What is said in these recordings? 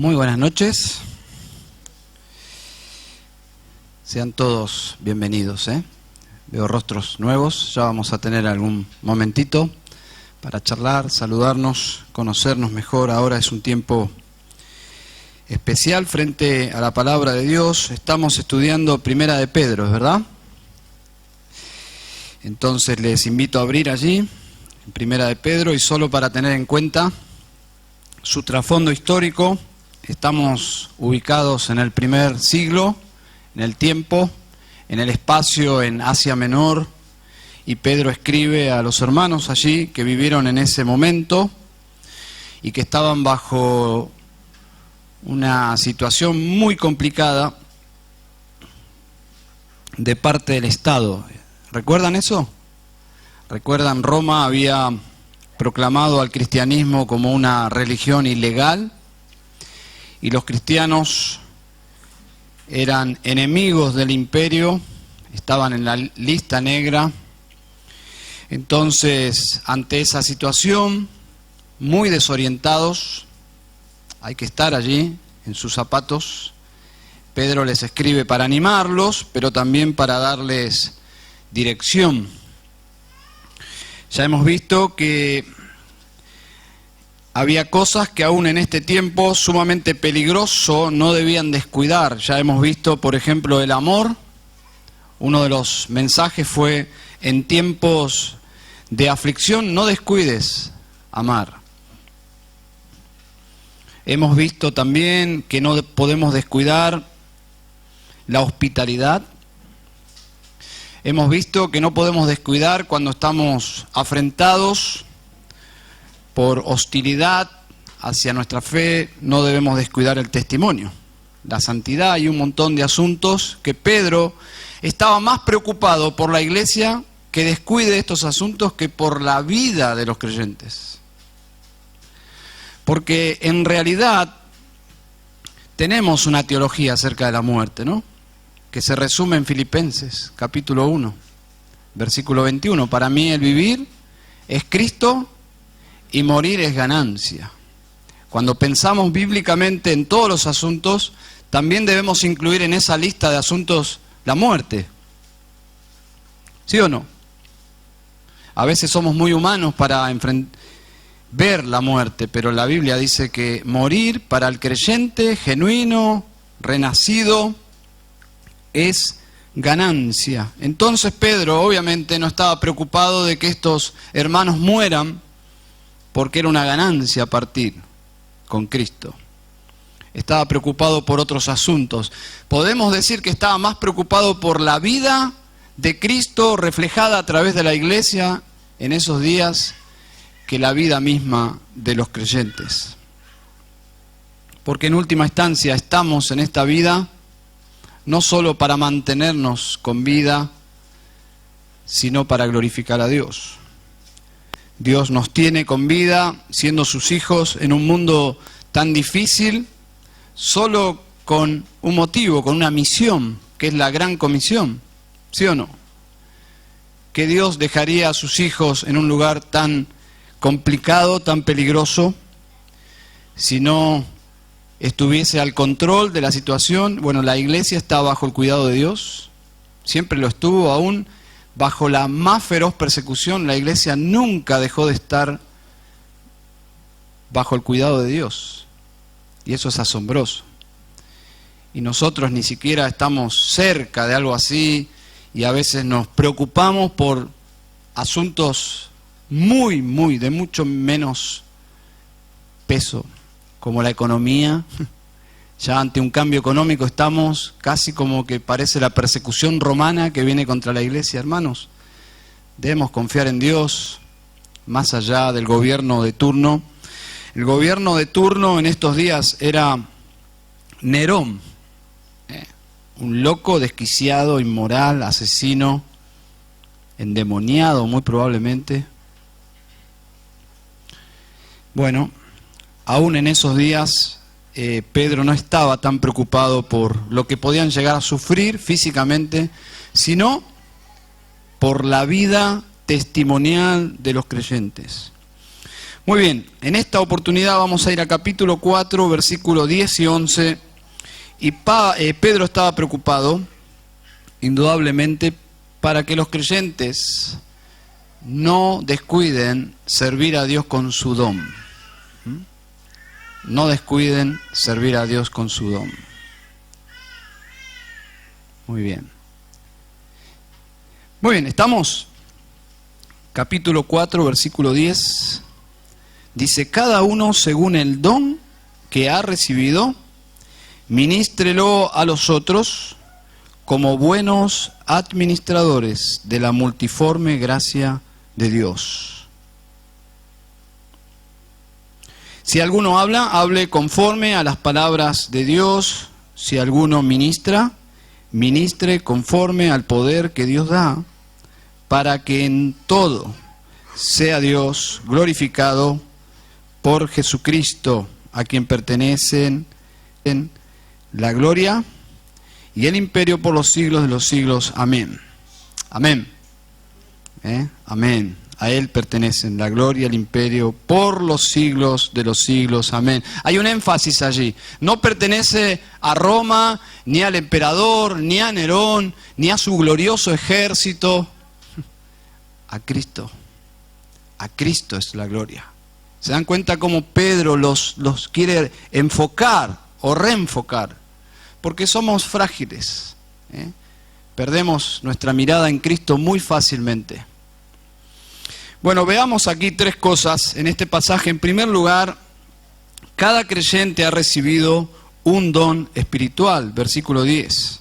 Muy buenas noches. Sean todos bienvenidos, Veo rostros nuevos. Ya vamos a tener algún momentito para charlar, saludarnos, conocernos mejor. Ahora es un tiempo especial frente a la palabra de Dios. Estamos estudiando Primera de Pedro, ¿es verdad? Entonces les invito a abrir allí, en Primera de Pedro, y solo para tener en cuenta su trasfondo histórico. Estamos ubicados en el primer siglo, en el tiempo, en el espacio en Asia Menor, y Pedro escribe a los hermanos allí que vivieron en ese momento y que estaban bajo una situación muy complicada de parte del Estado. ¿Recuerdan eso? ¿Recuerdan? Roma había proclamado al cristianismo como una religión ilegal y los cristianos eran enemigos del imperio, estaban en la lista negra. Entonces, ante esa situación, muy desorientados, hay que estar allí en sus zapatos, Pedro les escribe para animarlos, pero también para darles dirección. Ya hemos visto que había cosas que aún en este tiempo sumamente peligroso no debían descuidar. Ya hemos visto, por ejemplo, el amor. Uno de los mensajes fue: en tiempos de aflicción no descuides amar. Hemos visto también que no podemos descuidar la hospitalidad. Hemos visto que no podemos descuidar cuando estamos afrentados por hostilidad hacia nuestra fe, no debemos descuidar el testimonio, la santidad y un montón de asuntos que Pedro estaba más preocupado por la iglesia que descuide estos asuntos que por la vida de los creyentes. Porque en realidad tenemos una teología acerca de la muerte, ¿no? Que se resume en Filipenses, capítulo 1, versículo 21. Para mí el vivir es Cristo y morir es ganancia. Cuando pensamos bíblicamente en todos los asuntos, también debemos incluir en esa lista de asuntos la muerte. ¿Sí o no? A veces somos muy humanos para ver la muerte, pero la Biblia dice que morir para el creyente genuino, renacido, es ganancia. Entonces Pedro obviamente no estaba preocupado de que estos hermanos mueran, porque era una ganancia partir con Cristo. Estaba preocupado por otros asuntos. Podemos decir que estaba más preocupado por la vida de Cristo reflejada a través de la iglesia en esos días que la vida misma de los creyentes. Porque en última instancia estamos en esta vida no solo para mantenernos con vida, sino para glorificar a Dios. Dios nos tiene con vida, siendo sus hijos, en un mundo tan difícil, solo con un motivo, con una misión, que es la gran comisión. ¿Sí o no? Que Dios dejaría a sus hijos en un lugar tan complicado, tan peligroso, si no estuviese al control de la situación. Bueno, la iglesia está bajo el cuidado de Dios, siempre lo estuvo, aún bajo la más feroz persecución, la iglesia nunca dejó de estar bajo el cuidado de Dios. Y eso es asombroso. Y nosotros ni siquiera estamos cerca de algo así, y a veces nos preocupamos por asuntos de mucho menos peso, como la economía. Ya ante un cambio económico estamos casi como que parece la persecución romana que viene contra la iglesia, hermanos. Debemos confiar en Dios, más allá del gobierno de turno. El gobierno de turno en estos días era Nerón, un loco, desquiciado, inmoral, asesino, endemoniado muy probablemente. Bueno, aún en esos días Pedro no estaba tan preocupado por lo que podían llegar a sufrir físicamente, sino por la vida testimonial de los creyentes. Muy bien, en esta oportunidad vamos a ir a capítulo 4, versículos 10 y 11. Y Pedro estaba preocupado, indudablemente, para que los creyentes no descuiden servir a Dios con su don. No descuiden servir a Dios con su don. Muy bien. Muy bien, ¿estamos? Capítulo 4, versículo 10. Dice, cada uno según el don que ha recibido, ministrelo a los otros como buenos administradores de la multiforme gracia de Dios. Si alguno habla, hable conforme a las palabras de Dios. Si alguno ministra, ministre conforme al poder que Dios da, para que en todo sea Dios glorificado por Jesucristo, a quien pertenecen la gloria y el imperio por los siglos de los siglos. Amén. Amén. Amén. A Él pertenecen la gloria y el imperio por los siglos de los siglos. Amén. Hay un énfasis allí. No pertenece a Roma, ni al emperador, ni a Nerón, ni a su glorioso ejército. A Cristo. A Cristo es la gloria. ¿Se dan cuenta cómo Pedro los quiere enfocar o reenfocar? Porque somos frágiles. Perdemos nuestra mirada en Cristo muy fácilmente. Bueno, veamos aquí tres cosas en este pasaje. En primer lugar, cada creyente ha recibido un don espiritual. Versículo 10.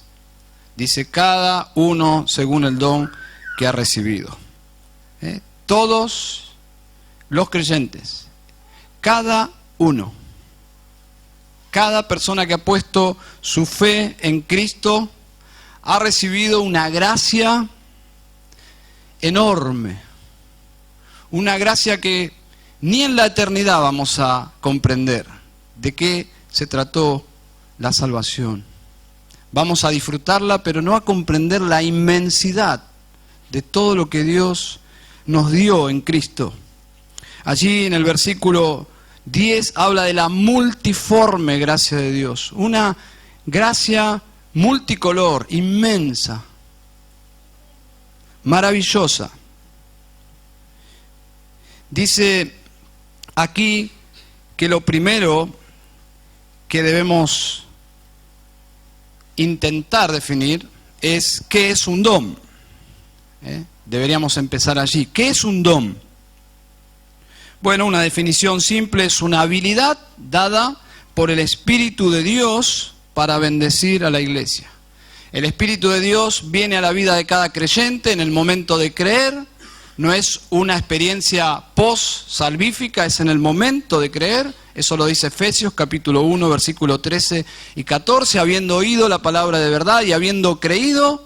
Dice, cada uno según el don que ha recibido. Todos los creyentes. Cada uno, cada persona que ha puesto su fe en Cristo ha recibido una gracia enorme, una gracia que ni en la eternidad vamos a comprender de qué se trató la salvación. Vamos a disfrutarla, pero no a comprender la inmensidad de todo lo que Dios nos dio en Cristo. Allí en el versículo 10 habla de la multiforme gracia de Dios, una gracia multicolor, inmensa, maravillosa. Dice aquí que lo primero que debemos intentar definir es qué es un don. Deberíamos empezar allí. ¿Qué es un don? Bueno, una definición simple es una habilidad dada por el Espíritu de Dios para bendecir a la iglesia. El Espíritu de Dios viene a la vida de cada creyente en el momento de creer. No es una experiencia post-salvífica, es en el momento de creer. Eso lo dice Efesios capítulo 1, versículo 13 y 14. Habiendo oído la palabra de verdad y habiendo creído,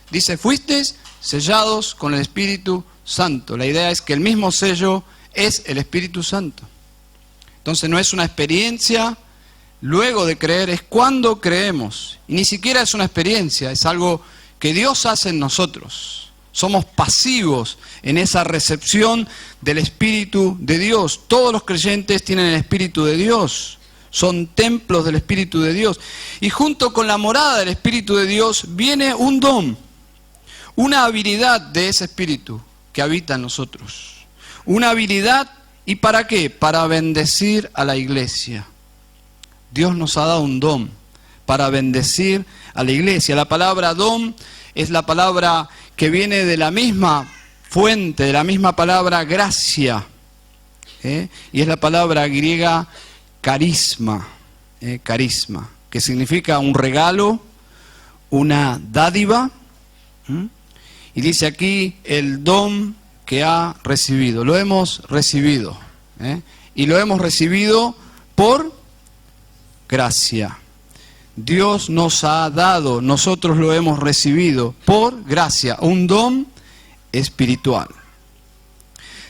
dice, fuisteis sellados con el Espíritu Santo. La idea es que el mismo sello es el Espíritu Santo. Entonces no es una experiencia luego de creer, es cuando creemos. Y ni siquiera es una experiencia, es algo que Dios hace en nosotros. Somos pasivos en esa recepción del Espíritu de Dios. Todos los creyentes tienen el Espíritu de Dios. Son templos del Espíritu de Dios. Y junto con la morada del Espíritu de Dios viene un don, una habilidad de ese Espíritu que habita en nosotros. Una habilidad, ¿y para qué? Para bendecir a la iglesia. Dios nos ha dado un don para bendecir a la iglesia. La palabra don es la palabra que viene de la misma fuente, de la misma palabra gracia. Y es la palabra griega carisma, carisma, que significa un regalo, una dádiva. Y dice aquí el don que ha recibido. Lo hemos recibido. Y lo hemos recibido por gracia. Dios nos ha dado, nosotros lo hemos recibido por gracia, un don espiritual.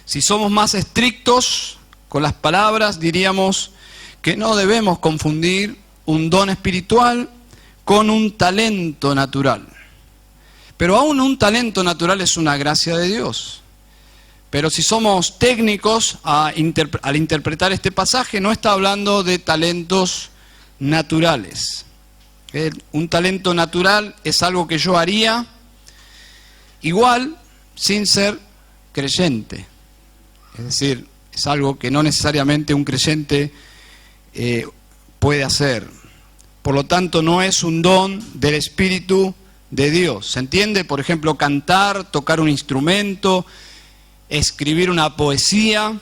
Si somos más estrictos con las palabras, diríamos que no debemos confundir un don espiritual con un talento natural. Pero aún un talento natural es una gracia de Dios. Pero si somos técnicos al interpretar este pasaje, no está hablando de talentos naturales. Un talento natural es algo que yo haría igual sin ser creyente. Es decir, es algo que no necesariamente un creyente puede hacer. Por lo tanto, no es un don del Espíritu de Dios. ¿Se entiende? Por ejemplo, cantar, tocar un instrumento, escribir una poesía.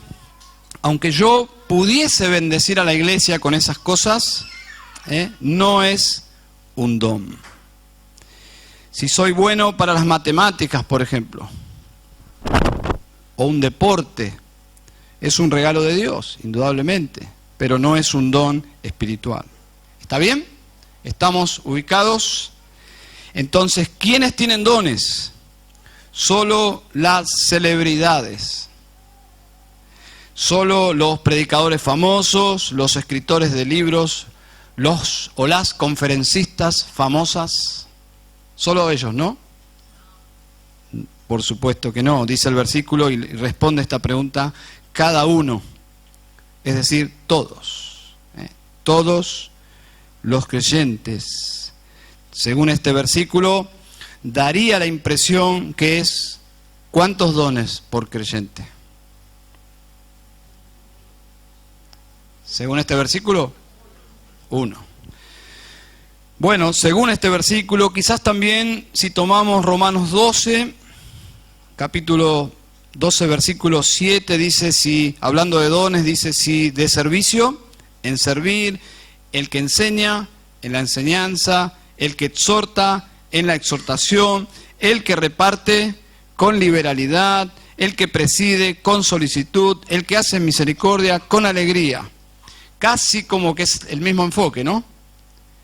Aunque yo pudiese bendecir a la iglesia con esas cosas, no es un don. Si soy bueno para las matemáticas, por ejemplo, o un deporte, es un regalo de Dios, indudablemente, pero no es un don espiritual. ¿Está bien? ¿Estamos ubicados? Entonces, ¿quiénes tienen dones? Solo las celebridades. Solo los predicadores famosos, los escritores de libros, los o las conferencistas famosas. Solo ellos, ¿no? Por supuesto que no, dice el versículo y responde esta pregunta cada uno, es decir, todos, todos los creyentes. Según este versículo, daría la impresión que es ¿cuántos dones por creyente? Según este versículo, 1. Bueno, según este versículo, quizás también si tomamos Romanos 12, capítulo 12, versículo 7, dice, si, hablando de dones, dice, si de servicio, en servir, el que enseña, en la enseñanza, el que exhorta, en la exhortación, el que reparte, con liberalidad, el que preside, con solicitud, el que hace misericordia, con alegría. Casi como que es el mismo enfoque, ¿no?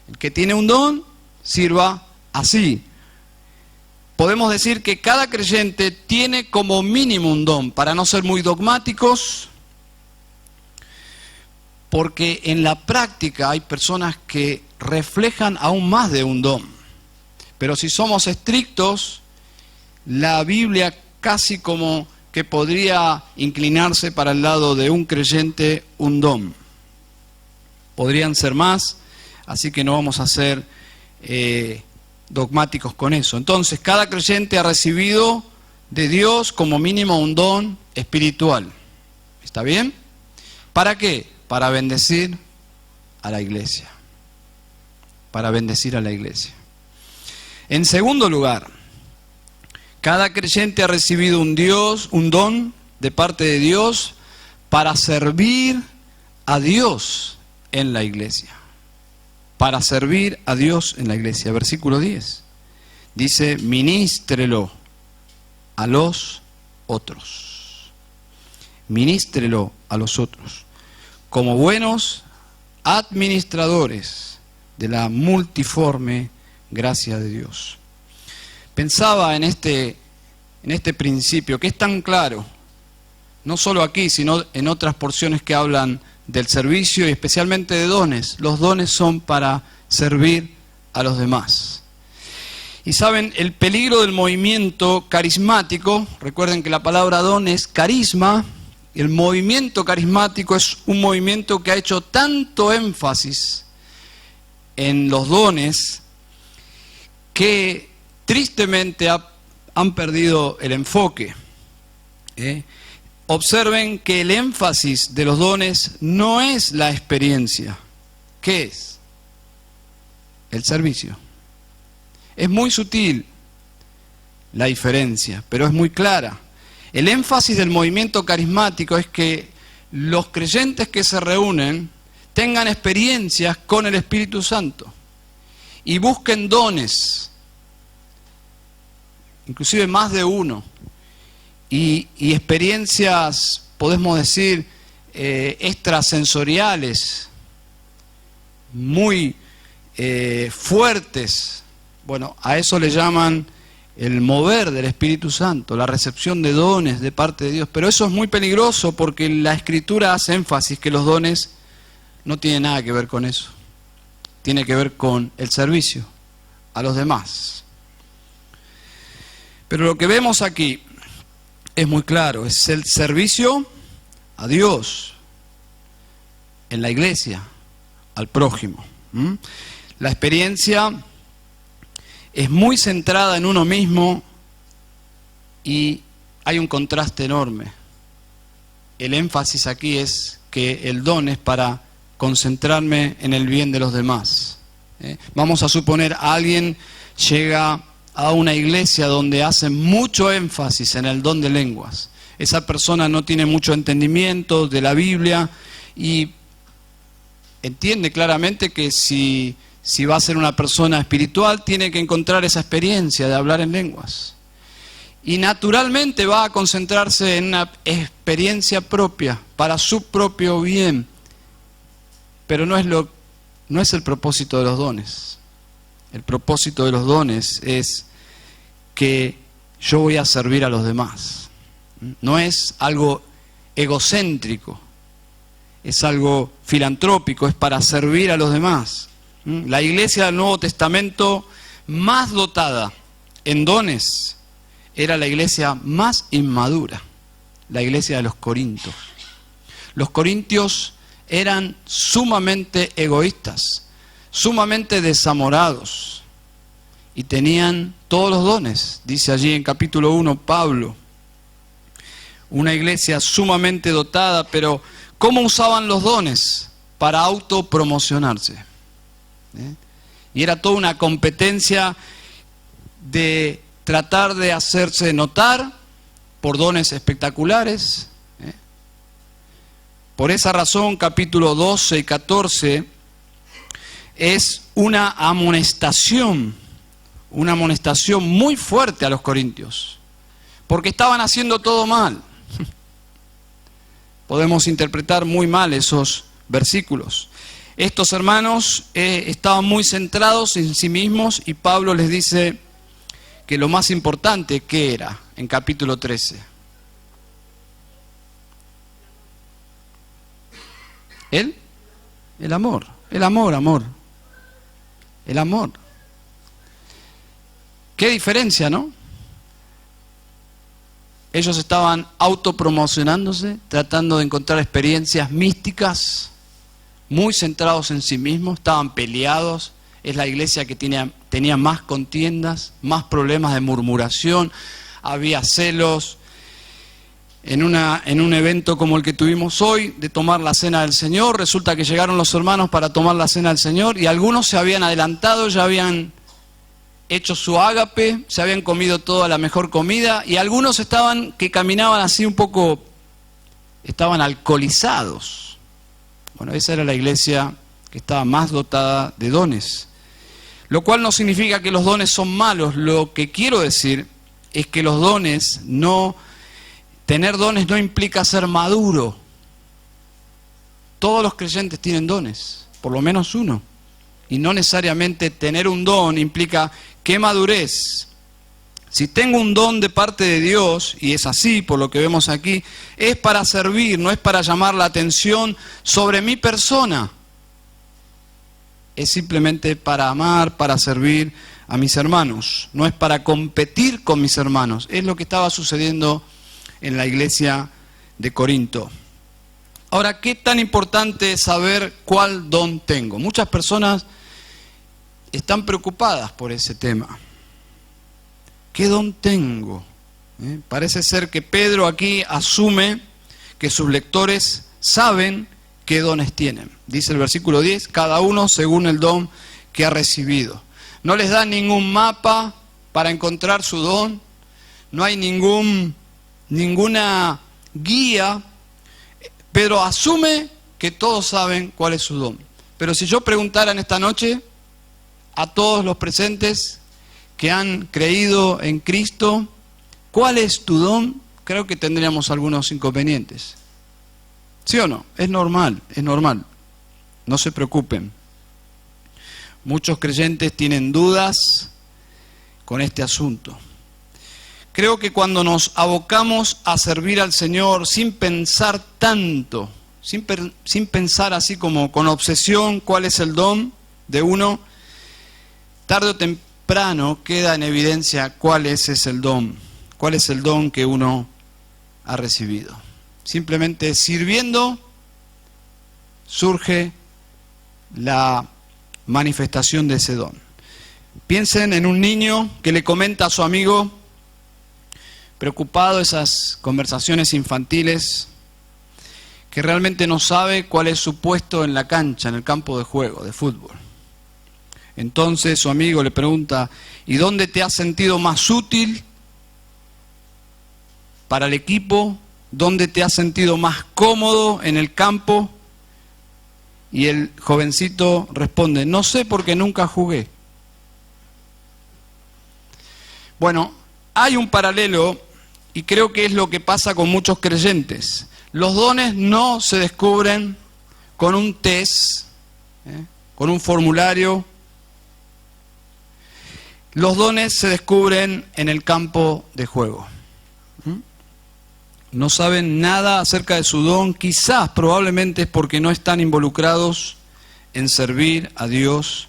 El que tiene un don, sirva así. Podemos decir que cada creyente tiene como mínimo un don, para no ser muy dogmáticos, porque en la práctica hay personas que reflejan aún más de un don. Pero si somos estrictos, la Biblia casi como que podría inclinarse para el lado de un creyente un don. Podrían ser más, así que no vamos a ser dogmáticos con eso. Entonces, cada creyente ha recibido de Dios como mínimo un don espiritual. ¿Está bien? ¿Para qué? Para bendecir a la iglesia. Para bendecir a la iglesia. En segundo lugar, cada creyente ha recibido un don de parte de Dios para servir a Dios en la iglesia. Para servir a Dios en la iglesia. Versículo 10. Dice, ministrelo a los otros. Ministrelo a los otros. Como buenos administradores de la multiforme gracia de Dios. Pensaba en este principio que es tan claro, no solo aquí, sino en otras porciones que hablan del servicio y especialmente de dones. Los dones son para servir a los demás. Y saben, el peligro del movimiento carismático, recuerden que la palabra don es carisma, el movimiento carismático es un movimiento que ha hecho tanto énfasis en los dones que tristemente han perdido el enfoque. Observen que el énfasis de los dones no es la experiencia. ¿Qué es? El servicio. Es muy sutil la diferencia, pero es muy clara. El énfasis del movimiento carismático es que los creyentes que se reúnen tengan experiencias con el Espíritu Santo y busquen dones, inclusive más de uno. Y experiencias, podemos decir, extrasensoriales, muy fuertes. Bueno, a eso le llaman el mover del Espíritu Santo, la recepción de dones de parte de Dios. Pero eso es muy peligroso porque la Escritura hace énfasis que los dones no tienen nada que ver con eso. Tiene que ver con el servicio a los demás. Pero lo que vemos aquí es muy claro, es el servicio a Dios, en la iglesia, al prójimo. La experiencia es muy centrada en uno mismo y hay un contraste enorme. El énfasis aquí es que el don es para concentrarme en el bien de los demás. Vamos a suponer a alguien llega a una iglesia donde hacen mucho énfasis en el don de lenguas. Esa persona no tiene mucho entendimiento de la Biblia y entiende claramente que si va a ser una persona espiritual, tiene que encontrar esa experiencia de hablar en lenguas. Y naturalmente va a concentrarse en una experiencia propia, para su propio bien. Pero no es el propósito de los dones. El propósito de los dones es que yo voy a servir a los demás. No es algo egocéntrico, es algo filantrópico, es para servir a los demás. La iglesia del Nuevo Testamento más dotada en dones era la iglesia más inmadura, la iglesia de los Corintios. Los corintios eran sumamente egoístas, sumamente desamorados y tenían todos los dones. Dice allí en capítulo 1 Pablo, una iglesia sumamente dotada, pero ¿cómo usaban los dones? Para autopromocionarse. Y era toda una competencia de tratar de hacerse notar por dones espectaculares. Por esa razón, capítulo 12 y 14 es una amonestación muy fuerte a los corintios, porque estaban haciendo todo mal. Podemos interpretar muy mal esos versículos. Estos hermanos estaban muy centrados en sí mismos y Pablo les dice que lo más importante, ¿qué era? En capítulo 13. El amor. El amor. Qué diferencia, ¿no? Ellos estaban autopromocionándose, tratando de encontrar experiencias místicas, muy centrados en sí mismos, estaban peleados. Es la iglesia que tenía más contiendas, más problemas de murmuración, había celos. En un evento como el que tuvimos hoy, de tomar la cena del Señor, resulta que llegaron los hermanos para tomar la cena del Señor y algunos se habían adelantado, ya habían hecho su ágape, se habían comido toda la mejor comida y algunos que caminaban así un poco, estaban alcoholizados. Bueno, esa era la iglesia que estaba más dotada de dones. Lo cual no significa que los dones son malos. Lo que quiero decir es que tener dones no implica ser maduro. Todos los creyentes tienen dones, por lo menos uno. Y no necesariamente tener un don implica qué madurez. Si tengo un don de parte de Dios, y es así por lo que vemos aquí, es para servir, no es para llamar la atención sobre mi persona. Es simplemente para amar, para servir a mis hermanos. No es para competir con mis hermanos. Es lo que estaba sucediendo en la iglesia de Corinto. Ahora, ¿qué tan importante es saber cuál don tengo? Muchas personas están preocupadas por ese tema. ¿Qué don tengo? Parece ser que Pedro aquí asume que sus lectores saben qué dones tienen. Dice el versículo 10, cada uno según el don que ha recibido. No les da ningún mapa para encontrar su don, no hay ninguna guía. Pedro asume que todos saben cuál es su don. Pero si yo preguntara en esta noche a todos los presentes que han creído en Cristo, ¿cuál es tu don? Creo que tendríamos algunos inconvenientes. ¿Sí o no? Es normal. No se preocupen. Muchos creyentes tienen dudas con este asunto. Creo que cuando nos abocamos a servir al Señor sin pensar tanto, sin pensar así como con obsesión cuál es el don de uno, tarde o temprano queda en evidencia cuál es el don que uno ha recibido. Simplemente sirviendo surge la manifestación de ese don. Piensen en un niño que le comenta a su amigo, preocupado, esas conversaciones infantiles, que realmente no sabe cuál es su puesto en la cancha, en el campo de juego, de fútbol. Entonces su amigo le pregunta, ¿y dónde te has sentido más útil para el equipo? ¿Dónde te has sentido más cómodo en el campo? Y el jovencito responde, no sé porque nunca jugué. Bueno, hay un paralelo y creo que es lo que pasa con muchos creyentes. Los dones no se descubren con un test, con un formulario. Los dones se descubren en el campo de juego. No saben nada acerca de su don, quizás, probablemente es porque no están involucrados en servir a Dios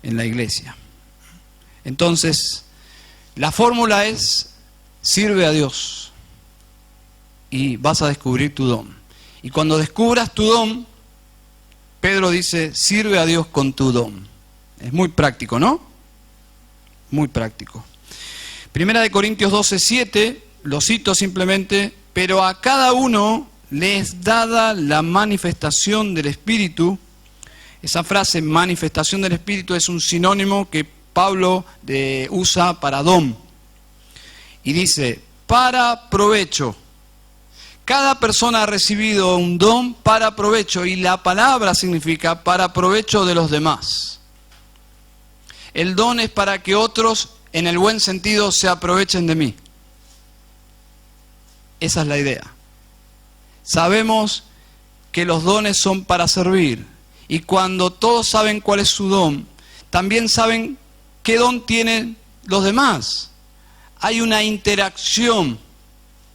en la iglesia. Entonces, la fórmula es, sirve a Dios y vas a descubrir tu don. Y cuando descubras tu don, Pedro dice, sirve a Dios con tu don. Es muy práctico, ¿no? Muy práctico. Primera de Corintios 12:7, lo cito simplemente, pero a cada uno le es dada la manifestación del Espíritu. Esa frase, manifestación del Espíritu, es un sinónimo que Pablo usa para don. Y dice, para provecho. Cada persona ha recibido un don para provecho, y la palabra significa para provecho de los demás. El don es para que otros, en el buen sentido, se aprovechen de mí. Esa es la idea. Sabemos que los dones son para servir, y cuando todos saben cuál es su don, también saben qué don tienen los demás. Hay una interacción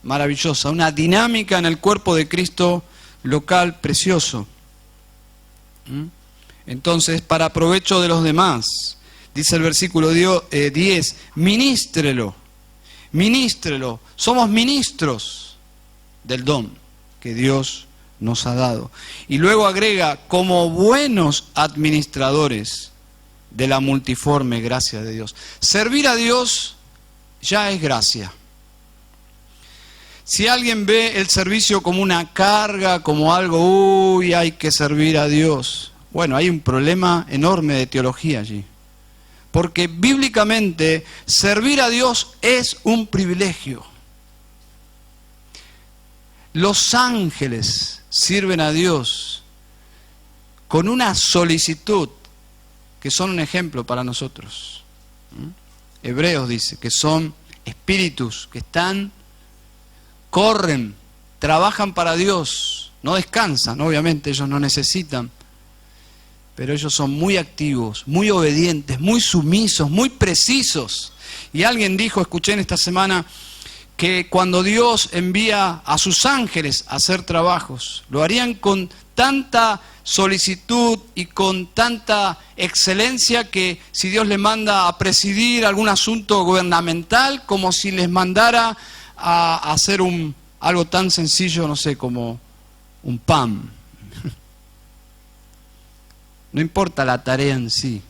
maravillosa, una dinámica en el cuerpo de Cristo local precioso. Entonces, para provecho de los demás, dice el versículo 10, ministrelo, ministrelo. Somos ministros del don que Dios nos ha dado. Y luego agrega, como buenos administradores de la multiforme gracia de Dios. Servir a Dios ya es gracia. Si alguien ve el servicio como una carga, como algo, hay que servir a Dios, bueno, hay un problema enorme de teología allí. Porque bíblicamente servir a Dios es un privilegio. Los ángeles sirven a Dios con una solicitud que son un ejemplo para nosotros. Hebreos dice que son espíritus que corren, trabajan para Dios, no descansan, obviamente ellos no necesitan, pero ellos son muy activos, muy obedientes, muy sumisos, muy precisos. Y alguien dijo, escuché en esta semana, que cuando Dios envía a sus ángeles a hacer trabajos, lo harían con tanta solicitud y con tanta excelencia que si Dios les manda a presidir algún asunto gubernamental, como si les mandara a hacer algo tan sencillo, no sé, como un pan. No importa la tarea en sí,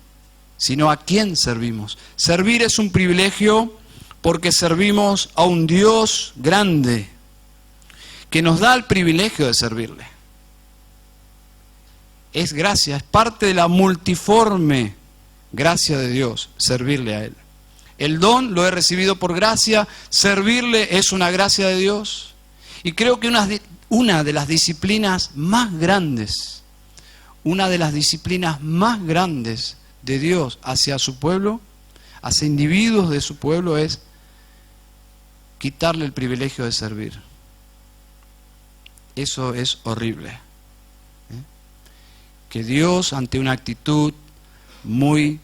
sino a quién servimos. Servir es un privilegio porque servimos a un Dios grande que nos da el privilegio de servirle. Es gracia, es parte de la multiforme gracia de Dios, servirle a Él. El don lo he recibido por gracia, servirle es una gracia de Dios. Y creo que una de las disciplinas más grandes, de Dios hacia su pueblo, hacia individuos de su pueblo, es quitarle el privilegio de servir. Eso es horrible. Que Dios, ante una actitud muy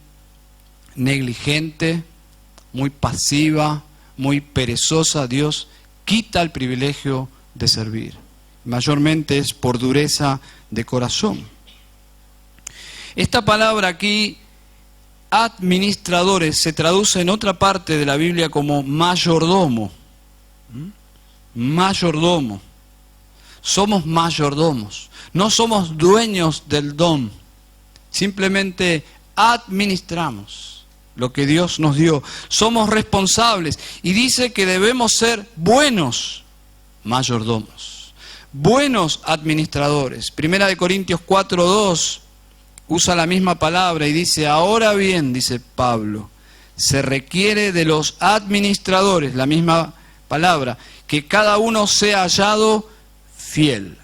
negligente, muy pasiva, muy perezosa, Dios quita el privilegio de servir. Mayormente es por dureza de corazón. Esta palabra aquí, administradores, se traduce en otra parte de la Biblia como mayordomo. mayordomo. Somos mayordomos. No somos dueños del don. Simplemente administramos lo que Dios nos dio. Somos responsables. Y dice que debemos ser buenos mayordomos. Buenos administradores. Primera de Corintios 4:2 usa la misma palabra y dice, ahora bien, dice Pablo, se requiere de los administradores, la misma palabra, que cada uno sea hallado fiel.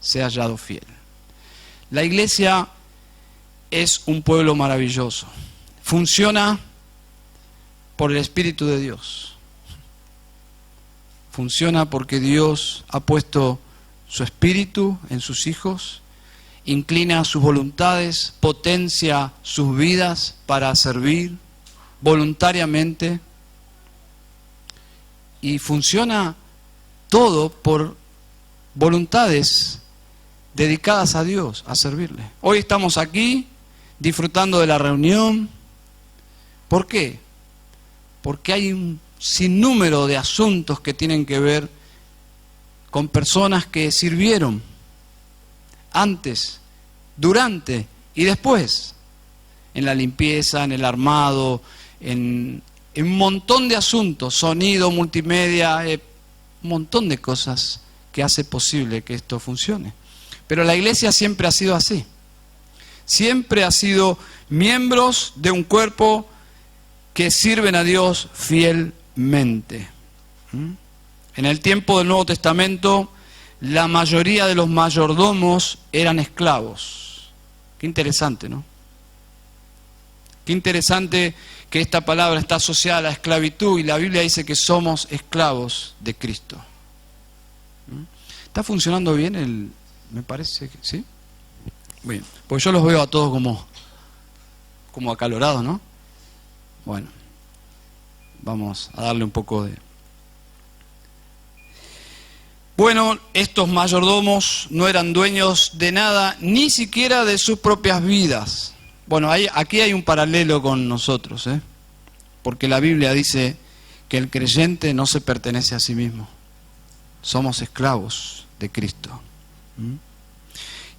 Sea hallado fiel. La iglesia es un pueblo maravilloso. Funciona por el Espíritu de Dios. Funciona porque Dios ha puesto su Espíritu en sus hijos, inclina sus voluntades, potencia sus vidas para servir voluntariamente. Y funciona todo por voluntades dedicadas a Dios, a servirle. Hoy estamos aquí disfrutando de la reunión. ¿Por qué? Porque hay un sinnúmero de asuntos que tienen que ver con personas que sirvieron antes, durante y después, en la limpieza, en el armado, en un montón de asuntos, sonido, multimedia, un montón de cosas que hace posible que esto funcione. Pero la iglesia siempre ha sido así. Siempre ha sido miembros de un cuerpo que sirven a Dios fielmente. En el tiempo del Nuevo Testamento, la mayoría de los mayordomos eran esclavos. Qué interesante, ¿no? Qué interesante que esta palabra está asociada a la esclavitud y la Biblia dice que somos esclavos de Cristo. ¿Está funcionando bien me parece que sí? Bien, pues yo los veo a todos como acalorados, ¿no? Bueno, vamos a darle un poco de... Bueno, estos mayordomos no eran dueños de nada, ni siquiera de sus propias vidas. Bueno, aquí hay un paralelo con nosotros, porque la Biblia dice que el creyente no se pertenece a sí mismo. Somos esclavos de Cristo.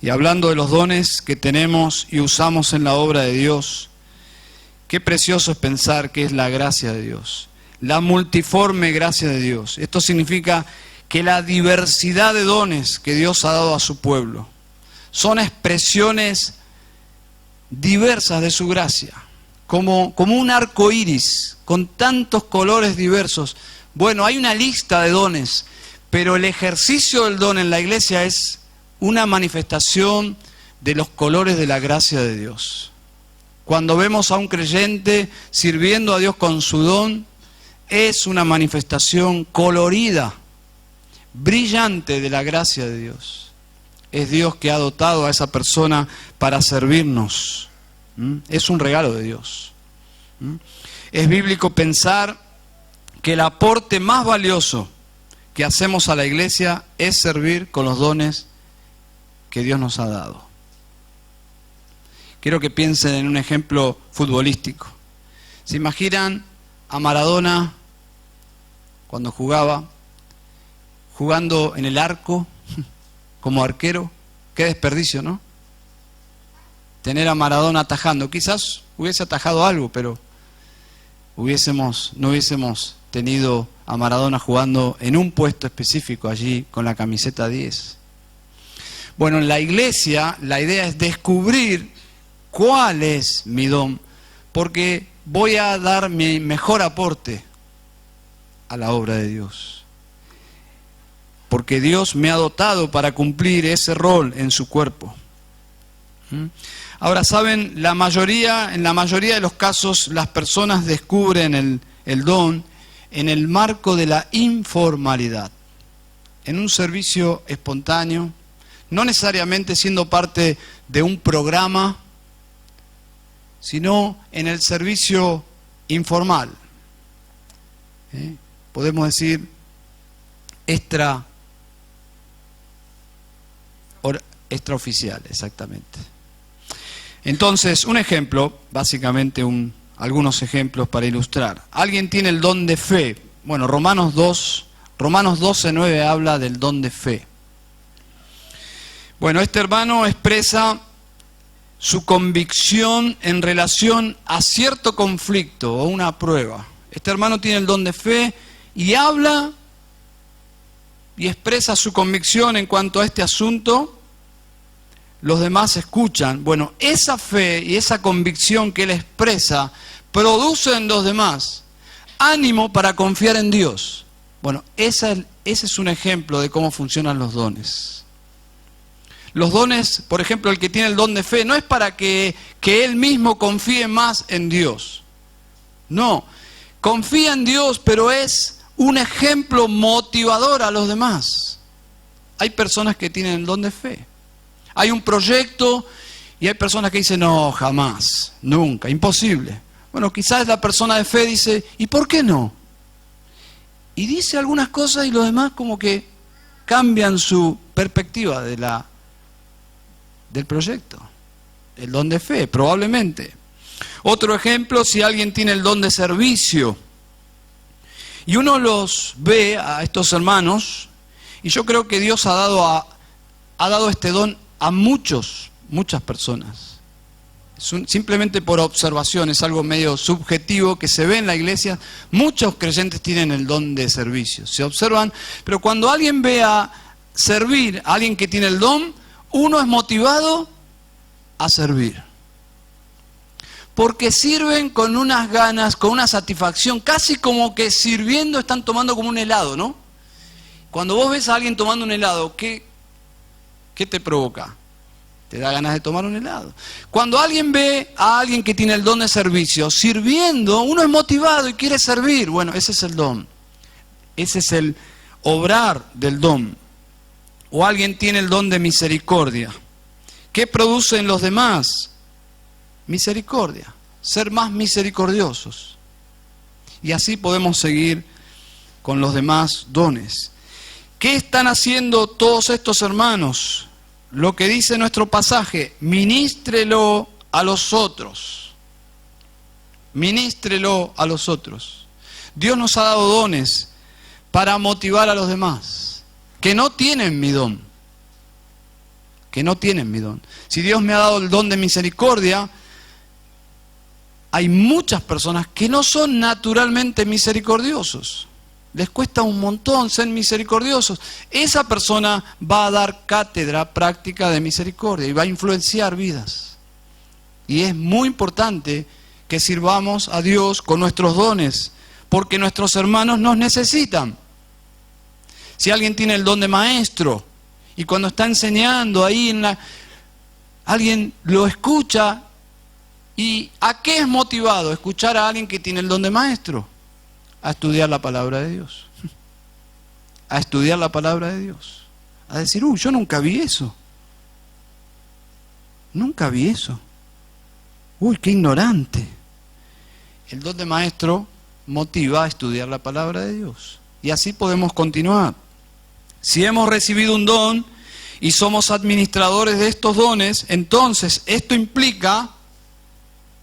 Y hablando de los dones que tenemos y usamos en la obra de Dios, qué precioso es pensar que es la gracia de Dios, la multiforme gracia de Dios. Esto significa que la diversidad de dones que Dios ha dado a su pueblo son expresiones diversas de su gracia, como un arco iris, con tantos colores diversos. Bueno, hay una lista de dones, pero el ejercicio del don en la iglesia es una manifestación de los colores de la gracia de Dios. Cuando vemos a un creyente sirviendo a Dios con su don, es una manifestación colorida, brillante de la gracia de Dios. Es Dios que ha dotado a esa persona para servirnos. Es un regalo de Dios. Es bíblico pensar que el aporte más valioso que hacemos a la iglesia es servir con los dones que Dios nos ha dado. Quiero que piensen en un ejemplo futbolístico. ¿Se imaginan a Maradona cuando jugando en el arco como arquero? Qué desperdicio, ¿no? Tener a Maradona atajando. Quizás hubiese atajado algo, pero no hubiésemos tenido a Maradona jugando en un puesto específico allí con la camiseta 10. Bueno, en la iglesia la idea es descubrir cuál es mi don, porque voy a dar mi mejor aporte a la obra de Dios. Porque Dios me ha dotado para cumplir ese rol en su cuerpo. Ahora, saben, en la mayoría de los casos las personas descubren el don en el marco de la informalidad, en un servicio espontáneo, no necesariamente siendo parte de un programa, sino en el servicio informal. Podemos decir extraoficial, exactamente. Entonces, un ejemplo, básicamente algunos ejemplos para ilustrar. Alguien tiene el don de fe. Bueno, Romanos 2, Romanos 12:9 habla del don de fe. Bueno, este hermano expresa su convicción en relación a cierto conflicto o una prueba. Este hermano tiene el don de fe y habla y expresa su convicción en cuanto a este asunto. Los demás escuchan. Bueno, esa fe y esa convicción que él expresa produce en los demás ánimo para confiar en Dios. Bueno, ese es un ejemplo de cómo funcionan los dones. Los dones, por ejemplo, el que tiene el don de fe, no es para que él mismo confíe más en Dios. No, confía en Dios, pero es un ejemplo motivador a los demás. Hay personas que tienen el don de fe. Hay un proyecto y hay personas que dicen, no, jamás, nunca, imposible. Bueno, quizás la persona de fe dice, ¿y por qué no? Y dice algunas cosas y los demás como que cambian su perspectiva del proyecto. El don de fe, probablemente. Otro ejemplo, si alguien tiene el don de servicio y uno los ve a estos hermanos, y yo creo que Dios ha dado este don a muchas personas. Simplemente por observación, es algo medio subjetivo que se ve en la iglesia. Muchos creyentes tienen el don de servicio, se observan, pero cuando alguien ve a servir a alguien que tiene el don, uno es motivado a servir. Porque sirven con unas ganas, con una satisfacción, casi como que sirviendo están tomando como un helado, ¿no? Cuando vos ves a alguien tomando un helado, ¿qué te provoca? Te da ganas de tomar un helado. Cuando alguien ve a alguien que tiene el don de servicio sirviendo, uno es motivado y quiere servir. Bueno, ese es el don. Ese es el obrar del don. O alguien tiene el don de misericordia. ¿Qué produce en los demás? Misericordia. Ser más misericordiosos. Y así podemos seguir con los demás dones. ¿Qué están haciendo todos estos hermanos? Lo que dice nuestro pasaje, ministrelo a los otros. Ministrelo a los otros. Dios nos ha dado dones para motivar a los demás, que no tienen mi don. Que no tienen mi don. Si Dios me ha dado el don de misericordia, hay muchas personas que no son naturalmente misericordiosos. Les cuesta un montón ser misericordiosos. Esa persona va a dar cátedra práctica de misericordia y va a influenciar vidas. Y es muy importante que sirvamos a Dios con nuestros dones, porque nuestros hermanos nos necesitan. Si alguien tiene el don de maestro y cuando está enseñando ahí alguien lo escucha, ¿y a qué es motivado escuchar a alguien que tiene el don de maestro? A estudiar la palabra de Dios. A estudiar la palabra de Dios. A decir, yo nunca vi eso. Nunca vi eso. Qué ignorante. El don de maestro motiva a estudiar la palabra de Dios. Y así podemos continuar. Si hemos recibido un don y somos administradores de estos dones, entonces esto implica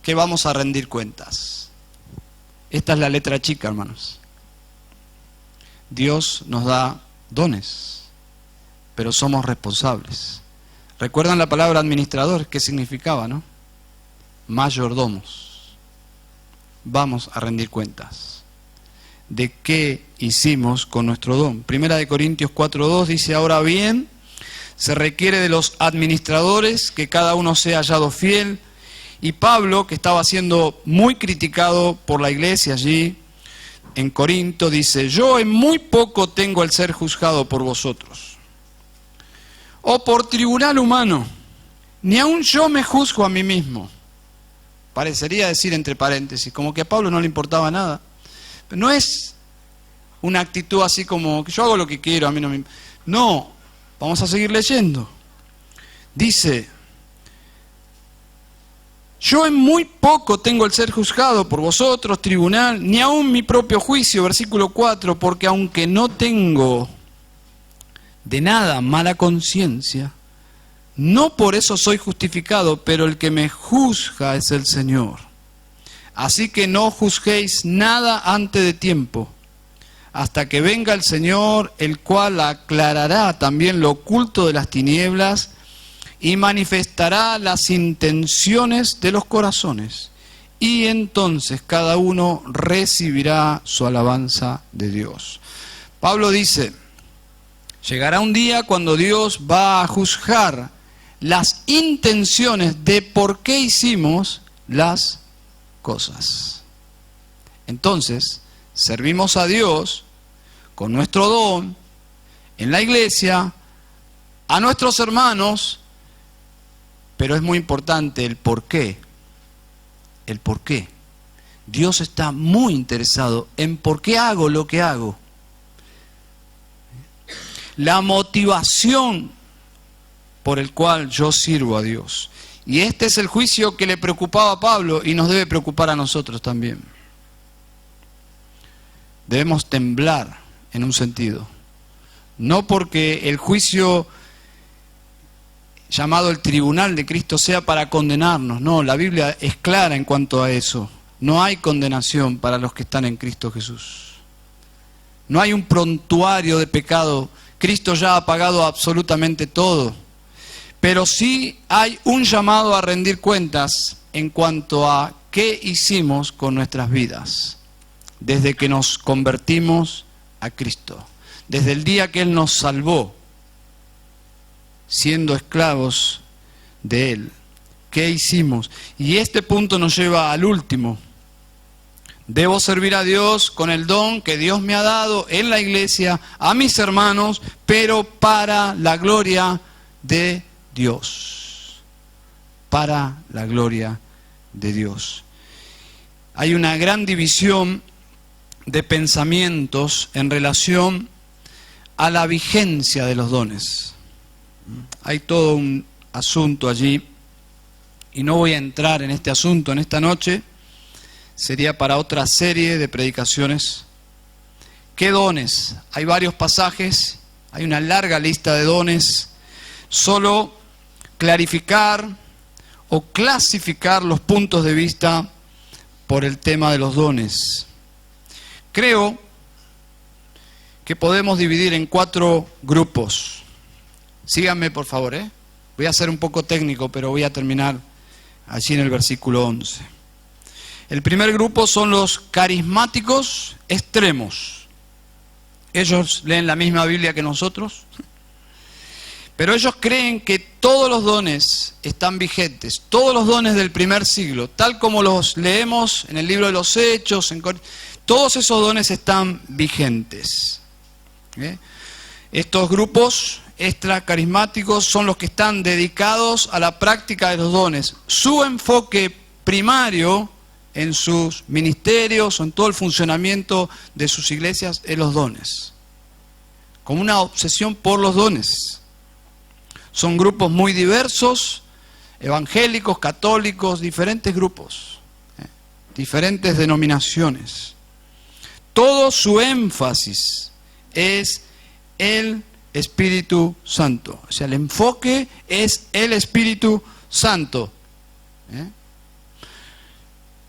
que vamos a rendir cuentas. Esta es la letra chica, hermanos. Dios nos da dones, pero somos responsables. ¿Recuerdan la palabra administrador? ¿Qué significaba, no? Mayordomos. Vamos a rendir cuentas de qué hicimos con nuestro don. Primera de Corintios 4:2 dice, ahora bien, se requiere de los administradores que cada uno sea hallado fiel. Y Pablo, que estaba siendo muy criticado por la iglesia allí en Corinto, dice, yo en muy poco tengo el ser juzgado por vosotros, o por tribunal humano, ni aun yo me juzgo a mí mismo. Parecería decir entre paréntesis, como que a Pablo no le importaba nada. Pero no es una actitud así como, que yo hago lo que quiero, a mí no me... No, vamos a seguir leyendo. Dice, yo en muy poco tengo el ser juzgado por vosotros, tribunal, ni aun mi propio juicio, versículo 4, porque aunque no tengo de nada mala conciencia, no por eso soy justificado, pero el que me juzga es el Señor. Así que no juzguéis nada antes de tiempo, hasta que venga el Señor, el cual aclarará también lo oculto de las tinieblas y manifestará las intenciones de los corazones. Y entonces cada uno recibirá su alabanza de Dios. Pablo dice, llegará un día cuando Dios va a juzgar las intenciones de por qué hicimos las cosas. Entonces, servimos a Dios con nuestro don en la iglesia, a nuestros hermanos, pero es muy importante el por qué. El por qué. Dios está muy interesado en por qué hago lo que hago. La motivación por el cual yo sirvo a Dios. Y este es el juicio que le preocupaba a Pablo y nos debe preocupar a nosotros también. Debemos temblar en un sentido. No porque el juicio llamado el tribunal de Cristo sea para condenarnos. No, la Biblia es clara en cuanto a eso. No hay condenación para los que están en Cristo Jesús. No hay un prontuario de pecado. Cristo ya ha pagado absolutamente todo. Pero sí hay un llamado a rendir cuentas en cuanto a qué hicimos con nuestras vidas. Desde que nos convertimos a Cristo. Desde el día que Él nos salvó, siendo esclavos de Él. ¿Qué hicimos? Y este punto nos lleva al último. Debo servir a Dios con el don que Dios me ha dado en la iglesia, a mis hermanos, pero para la gloria de Dios. Para la gloria de Dios. Hay una gran división de pensamientos en relación a la vigencia de los dones. Hay todo un asunto allí y no voy a entrar en este asunto en esta noche, sería para otra serie de predicaciones. ¿Qué dones? Hay varios pasajes, hay una larga lista de dones, solo clarificar o clasificar los puntos de vista por el tema de los dones. Creo que podemos dividir en 4 grupos. Síganme por favor, Voy a ser un poco técnico, pero voy a terminar allí en el versículo 11. El primer grupo son los carismáticos extremos. Ellos leen la misma Biblia que nosotros, pero ellos creen que todos los dones están vigentes, todos los dones del primer siglo, tal como los leemos en el libro de los Hechos, todos esos dones están vigentes. Estos grupos extracarismáticos son los que están dedicados a la práctica de los dones. Su enfoque primario en sus ministerios o en todo el funcionamiento de sus iglesias es los dones. Como una obsesión por los dones. Son grupos muy diversos, evangélicos, católicos, diferentes grupos, diferentes denominaciones. Todo su énfasis es el Espíritu Santo. O sea, el enfoque es el Espíritu Santo.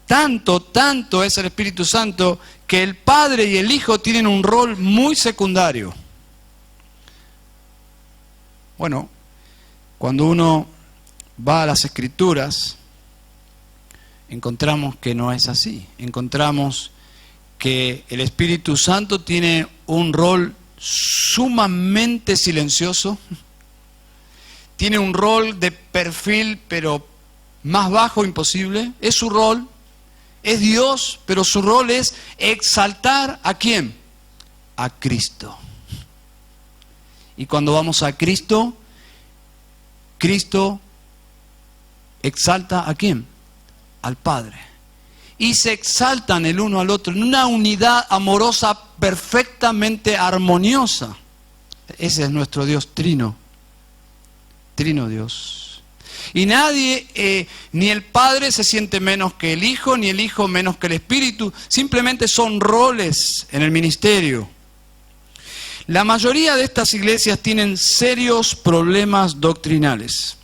Tanto es el Espíritu Santo que el Padre y el Hijo tienen un rol muy secundario. Bueno, cuando uno va a las Escrituras, encontramos que no es así. Encontramos que el Espíritu Santo tiene un rol sumamente silencioso, tiene un rol de perfil pero más bajo imposible, es su rol, es Dios, pero su rol es exaltar ¿a quién? A Cristo. Y cuando vamos a Cristo, Cristo exalta ¿a quién? Al Padre. Y se exaltan el uno al otro en una unidad amorosa perfectamente armoniosa. Ese es nuestro Dios trino. Trino Dios. Y nadie, ni el Padre se siente menos que el Hijo, ni el Hijo menos que el Espíritu. Simplemente son roles en el ministerio. La mayoría de estas iglesias tienen serios problemas doctrinales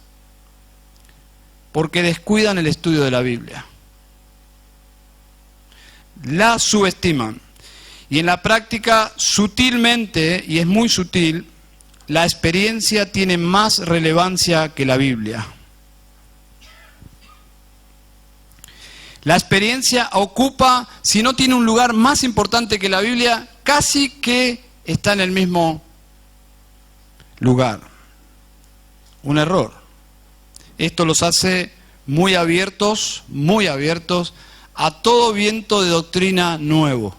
porque descuidan el estudio de la Biblia. La subestiman. Y en la práctica, sutilmente, y es muy sutil, la experiencia tiene más relevancia que la Biblia. La experiencia ocupa, si no tiene un lugar más importante que la Biblia, casi que está en el mismo lugar. Un error. Esto los hace muy abiertos a todo viento de doctrina nuevo.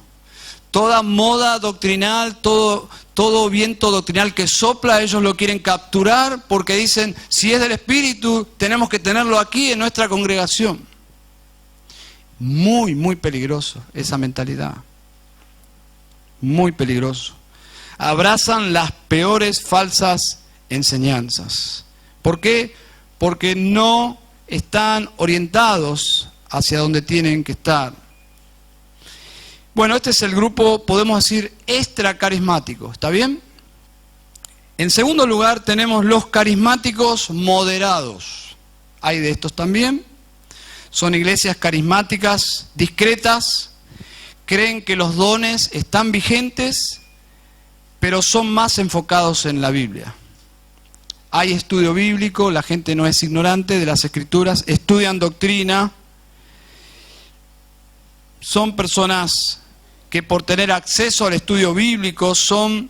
Toda moda doctrinal, todo viento doctrinal que sopla, ellos lo quieren capturar porque dicen, si es del Espíritu, tenemos que tenerlo aquí en nuestra congregación. Muy, muy peligroso esa mentalidad. Muy peligroso. Abrazan las peores falsas enseñanzas. ¿Por qué? Porque no están orientados hacia donde tienen que estar. Bueno, este es el grupo, podemos decir, extracarismático. ¿Está bien? En segundo lugar tenemos los carismáticos moderados. Hay de estos también. Son iglesias carismáticas, discretas, creen que los dones están vigentes, pero son más enfocados en la Biblia. Hay estudio bíblico, la gente no es ignorante de las Escrituras, estudian doctrina. Son personas que por tener acceso al estudio bíblico son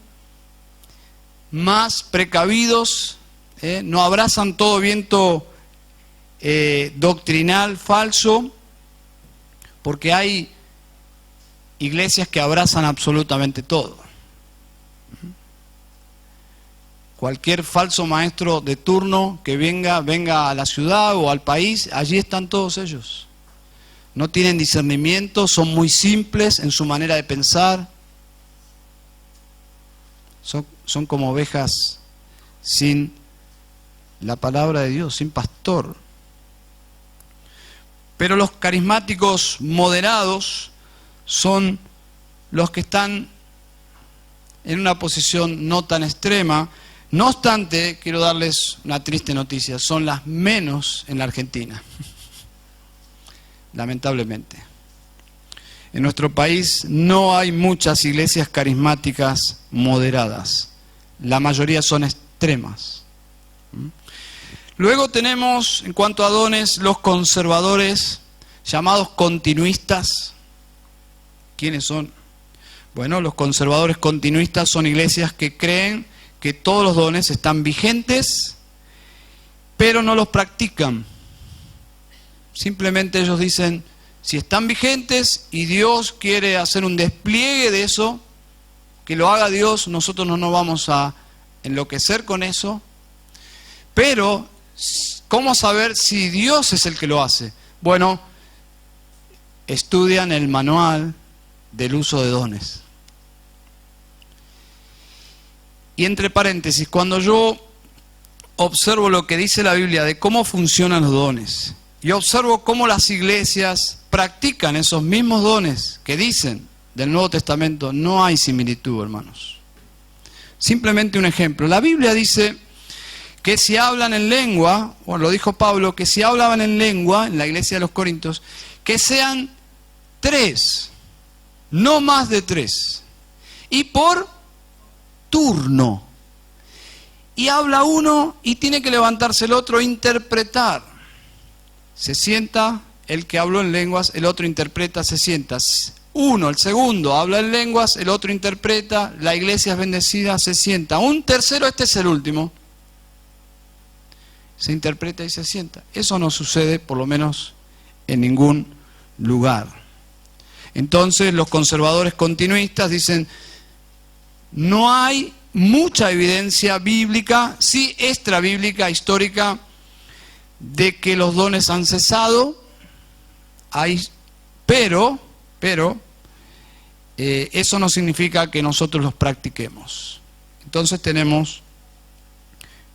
más precavidos, no abrazan todo viento doctrinal falso, porque hay iglesias que abrazan absolutamente todo. Cualquier falso maestro de turno que venga a la ciudad o al país, allí están todos ellos. No tienen discernimiento, son muy simples en su manera de pensar. Son como ovejas sin la palabra de Dios, sin pastor. Pero los carismáticos moderados son los que están en una posición no tan extrema. No obstante, quiero darles una triste noticia, son las menos en la Argentina, lamentablemente. En nuestro país no hay muchas iglesias carismáticas moderadas, la mayoría son extremas. Luego tenemos, en cuanto a dones, los conservadores, llamados continuistas. ¿Quiénes son? Bueno, los conservadores continuistas son iglesias que creen que todos los dones están vigentes, pero no los practican. Simplemente ellos dicen, si están vigentes y Dios quiere hacer un despliegue de eso, que lo haga Dios, nosotros no nos vamos a enloquecer con eso. Pero, ¿cómo saber si Dios es el que lo hace? Bueno, estudian el manual del uso de dones. Y entre paréntesis, cuando yo observo lo que dice la Biblia de cómo funcionan los dones, y observo cómo las iglesias practican esos mismos dones que dicen del Nuevo Testamento, no hay similitud, hermanos. Simplemente un ejemplo. La Biblia dice que si hablan en lengua, bueno, lo dijo Pablo, que si hablaban en lengua, en la iglesia de los Corintios, que sean 3, no más de 3, y por turno. Y habla uno y tiene que levantarse el otro, interpretar. Se sienta el que habló en lenguas, el otro interpreta, se sienta. Uno, el segundo, habla en lenguas, el otro interpreta, la iglesia es bendecida, se sienta. Un tercero, este es el último, se interpreta y se sienta. Eso no sucede, por lo menos, en ningún lugar. Entonces, los conservadores continuistas dicen, no hay mucha evidencia bíblica, sí extrabíblica, histórica, de que los dones han cesado, pero eso no significa que nosotros los practiquemos. Entonces tenemos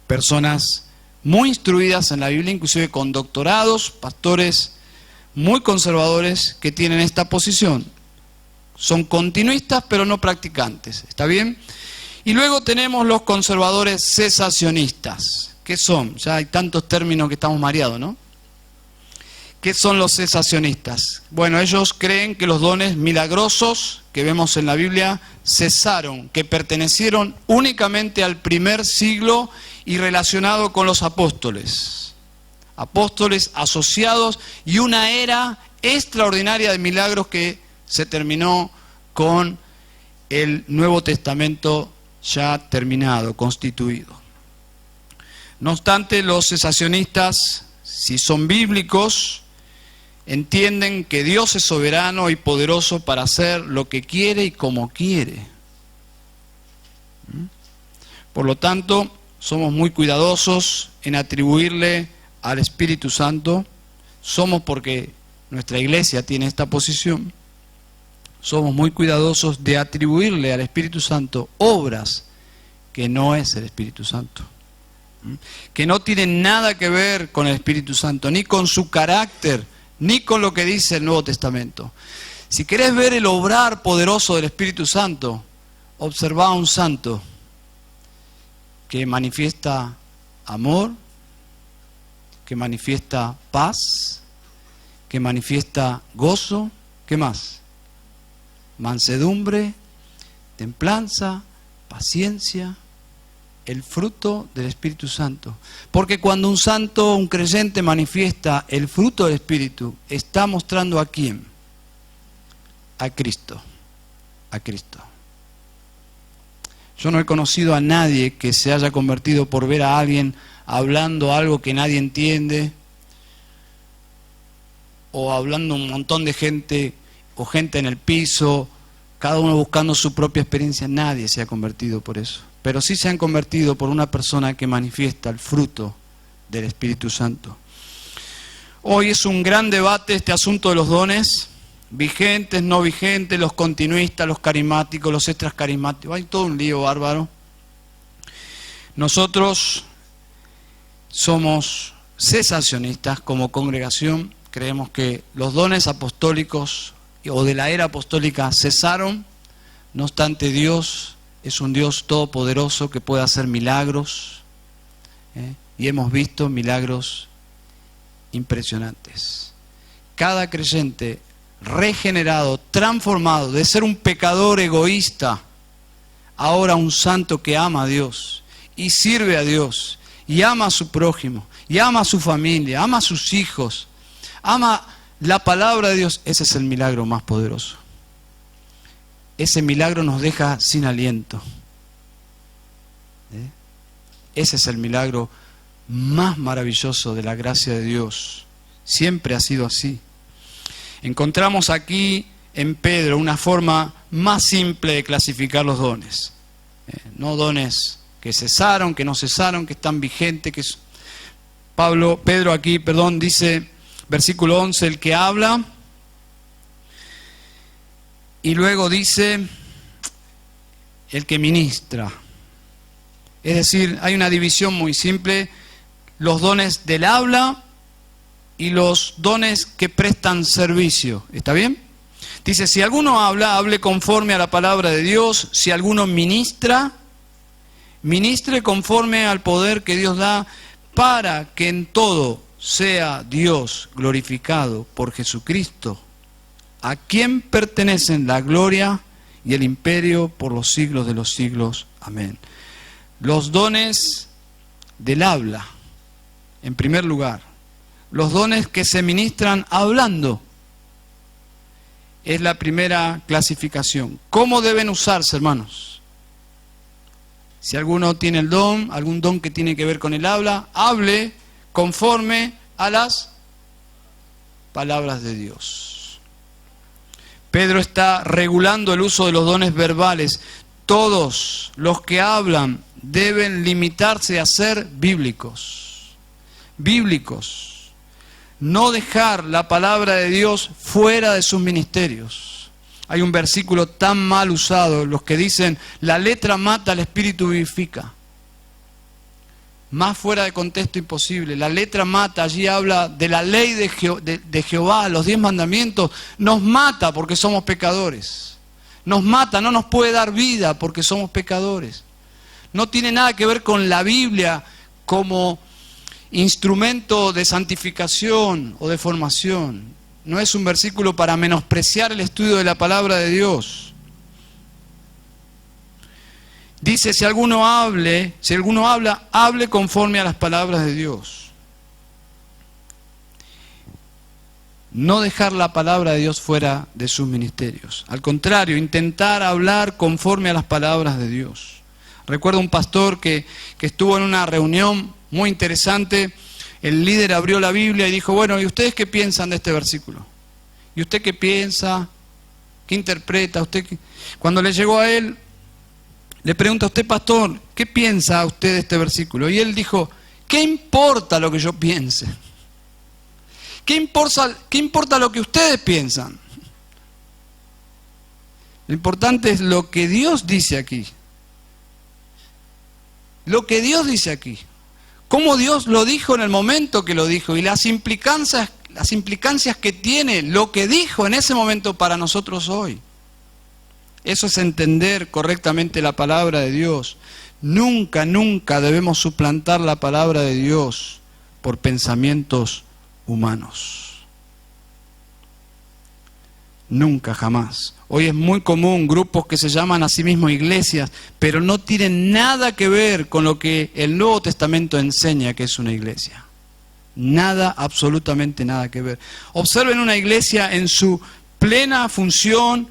personas muy instruidas en la Biblia, inclusive con doctorados, pastores muy conservadores que tienen esta posición. Son continuistas pero no practicantes, ¿está bien? Y luego tenemos los conservadores cesacionistas. ¿Qué son? Ya hay tantos términos que estamos mareados, ¿no? ¿Qué son los cesacionistas? Bueno, ellos creen que los dones milagrosos que vemos en la Biblia cesaron, que pertenecieron únicamente al primer siglo y relacionado con los apóstoles. Apóstoles asociados y una era extraordinaria de milagros que se terminó con el Nuevo Testamento ya terminado, constituido. No obstante, los cesacionistas, si son bíblicos, entienden que Dios es soberano y poderoso para hacer lo que quiere y como quiere. Por lo tanto, somos muy cuidadosos en atribuirle al Espíritu Santo. Somos, porque nuestra iglesia tiene esta posición, somos muy cuidadosos de atribuirle al Espíritu Santo obras que no es el Espíritu Santo, que no tienen nada que ver con el Espíritu Santo, ni con su carácter, ni con lo que dice el Nuevo Testamento. Si querés ver el obrar poderoso del Espíritu Santo, observa a un santo que manifiesta amor, que manifiesta paz, que manifiesta gozo, ¿qué más? Mansedumbre, templanza, paciencia, el fruto del Espíritu Santo. Porque cuando un santo, un creyente manifiesta el fruto del Espíritu, está mostrando ¿a quién? A Cristo. A Cristo. Yo no he conocido a nadie que se haya convertido por ver a alguien hablando algo que nadie entiende, o hablando un montón de gente, o gente en el piso, cada uno buscando su propia experiencia. Nadie se ha convertido por eso. Pero sí se han convertido por una persona que manifiesta el fruto del Espíritu Santo. Hoy es un gran debate este asunto de los dones, vigentes, no vigentes, los continuistas, los carismáticos, los extras carismáticos. Hay todo un lío bárbaro. Nosotros somos cesacionistas como congregación. Creemos que los dones apostólicos o de la era apostólica cesaron. No obstante, Dios es un Dios todopoderoso que puede hacer milagros, y hemos visto milagros impresionantes. Cada creyente regenerado, transformado, de ser un pecador egoísta, ahora un santo que ama a Dios y sirve a Dios y ama a su prójimo y ama a su familia, ama a sus hijos, ama la palabra de Dios. Ese es el milagro más poderoso. Ese milagro nos deja sin aliento. Ese es el milagro más maravilloso de la gracia de Dios. Siempre ha sido así. Encontramos aquí en Pedro una forma más simple de clasificar los dones. No dones que cesaron, que no cesaron, que están vigentes. Pedro aquí, dice, versículo 11, el que habla. Y luego dice, el que ministra. Es decir, hay una división muy simple, los dones del habla y los dones que prestan servicio. ¿Está bien? Dice, si alguno habla, hable conforme a la palabra de Dios. Si alguno ministra, ministre conforme al poder que Dios da, para que en todo sea Dios glorificado por Jesucristo, a quien pertenecen la gloria y el imperio por los siglos de los siglos. Amén. Los dones del habla, en primer lugar. Los dones que se ministran hablando. Es la primera clasificación. ¿Cómo deben usarse, hermanos? Si alguno tiene el don, algún don que tiene que ver con el habla, hable conforme a las palabras de Dios. Pedro está regulando el uso de los dones verbales. Todos los que hablan deben limitarse a ser bíblicos. Bíblicos. No dejar la palabra de Dios fuera de sus ministerios. Hay un versículo tan mal usado, los que dicen, la letra mata, el espíritu vivifica. Más fuera de contexto imposible. La letra mata, allí habla de la ley de Jehová, los 10 mandamientos. Nos mata porque somos pecadores. Nos mata, no nos puede dar vida porque somos pecadores. No tiene nada que ver con la Biblia como instrumento de santificación o de formación. No es un versículo para menospreciar el estudio de la palabra de Dios. Dice, si alguno habla, hable conforme a las palabras de Dios. No dejar la palabra de Dios fuera de sus ministerios. Al contrario, intentar hablar conforme a las palabras de Dios. Recuerdo un pastor que estuvo en una reunión muy interesante. El líder abrió la Biblia y dijo, bueno, ¿y ustedes qué piensan de este versículo? ¿Y usted qué piensa? ¿Qué interpreta? Cuando le llegó a él, le pregunta a usted, pastor, ¿qué piensa usted de este versículo? Y él dijo, ¿qué importa lo que yo piense? ¿Qué importa lo que ustedes piensan? Lo importante es lo que Dios dice aquí. Lo que Dios dice aquí. Cómo Dios lo dijo en el momento que lo dijo y las implicancias que tiene lo que dijo en ese momento para nosotros hoy. Eso es entender correctamente la palabra de Dios. Nunca, nunca debemos suplantar la palabra de Dios por pensamientos humanos. Nunca, jamás. Hoy es muy común grupos que se llaman a sí mismos iglesias, pero no tienen nada que ver con lo que el Nuevo Testamento enseña que es una iglesia. Nada, absolutamente nada que ver. Observen una iglesia en su plena función,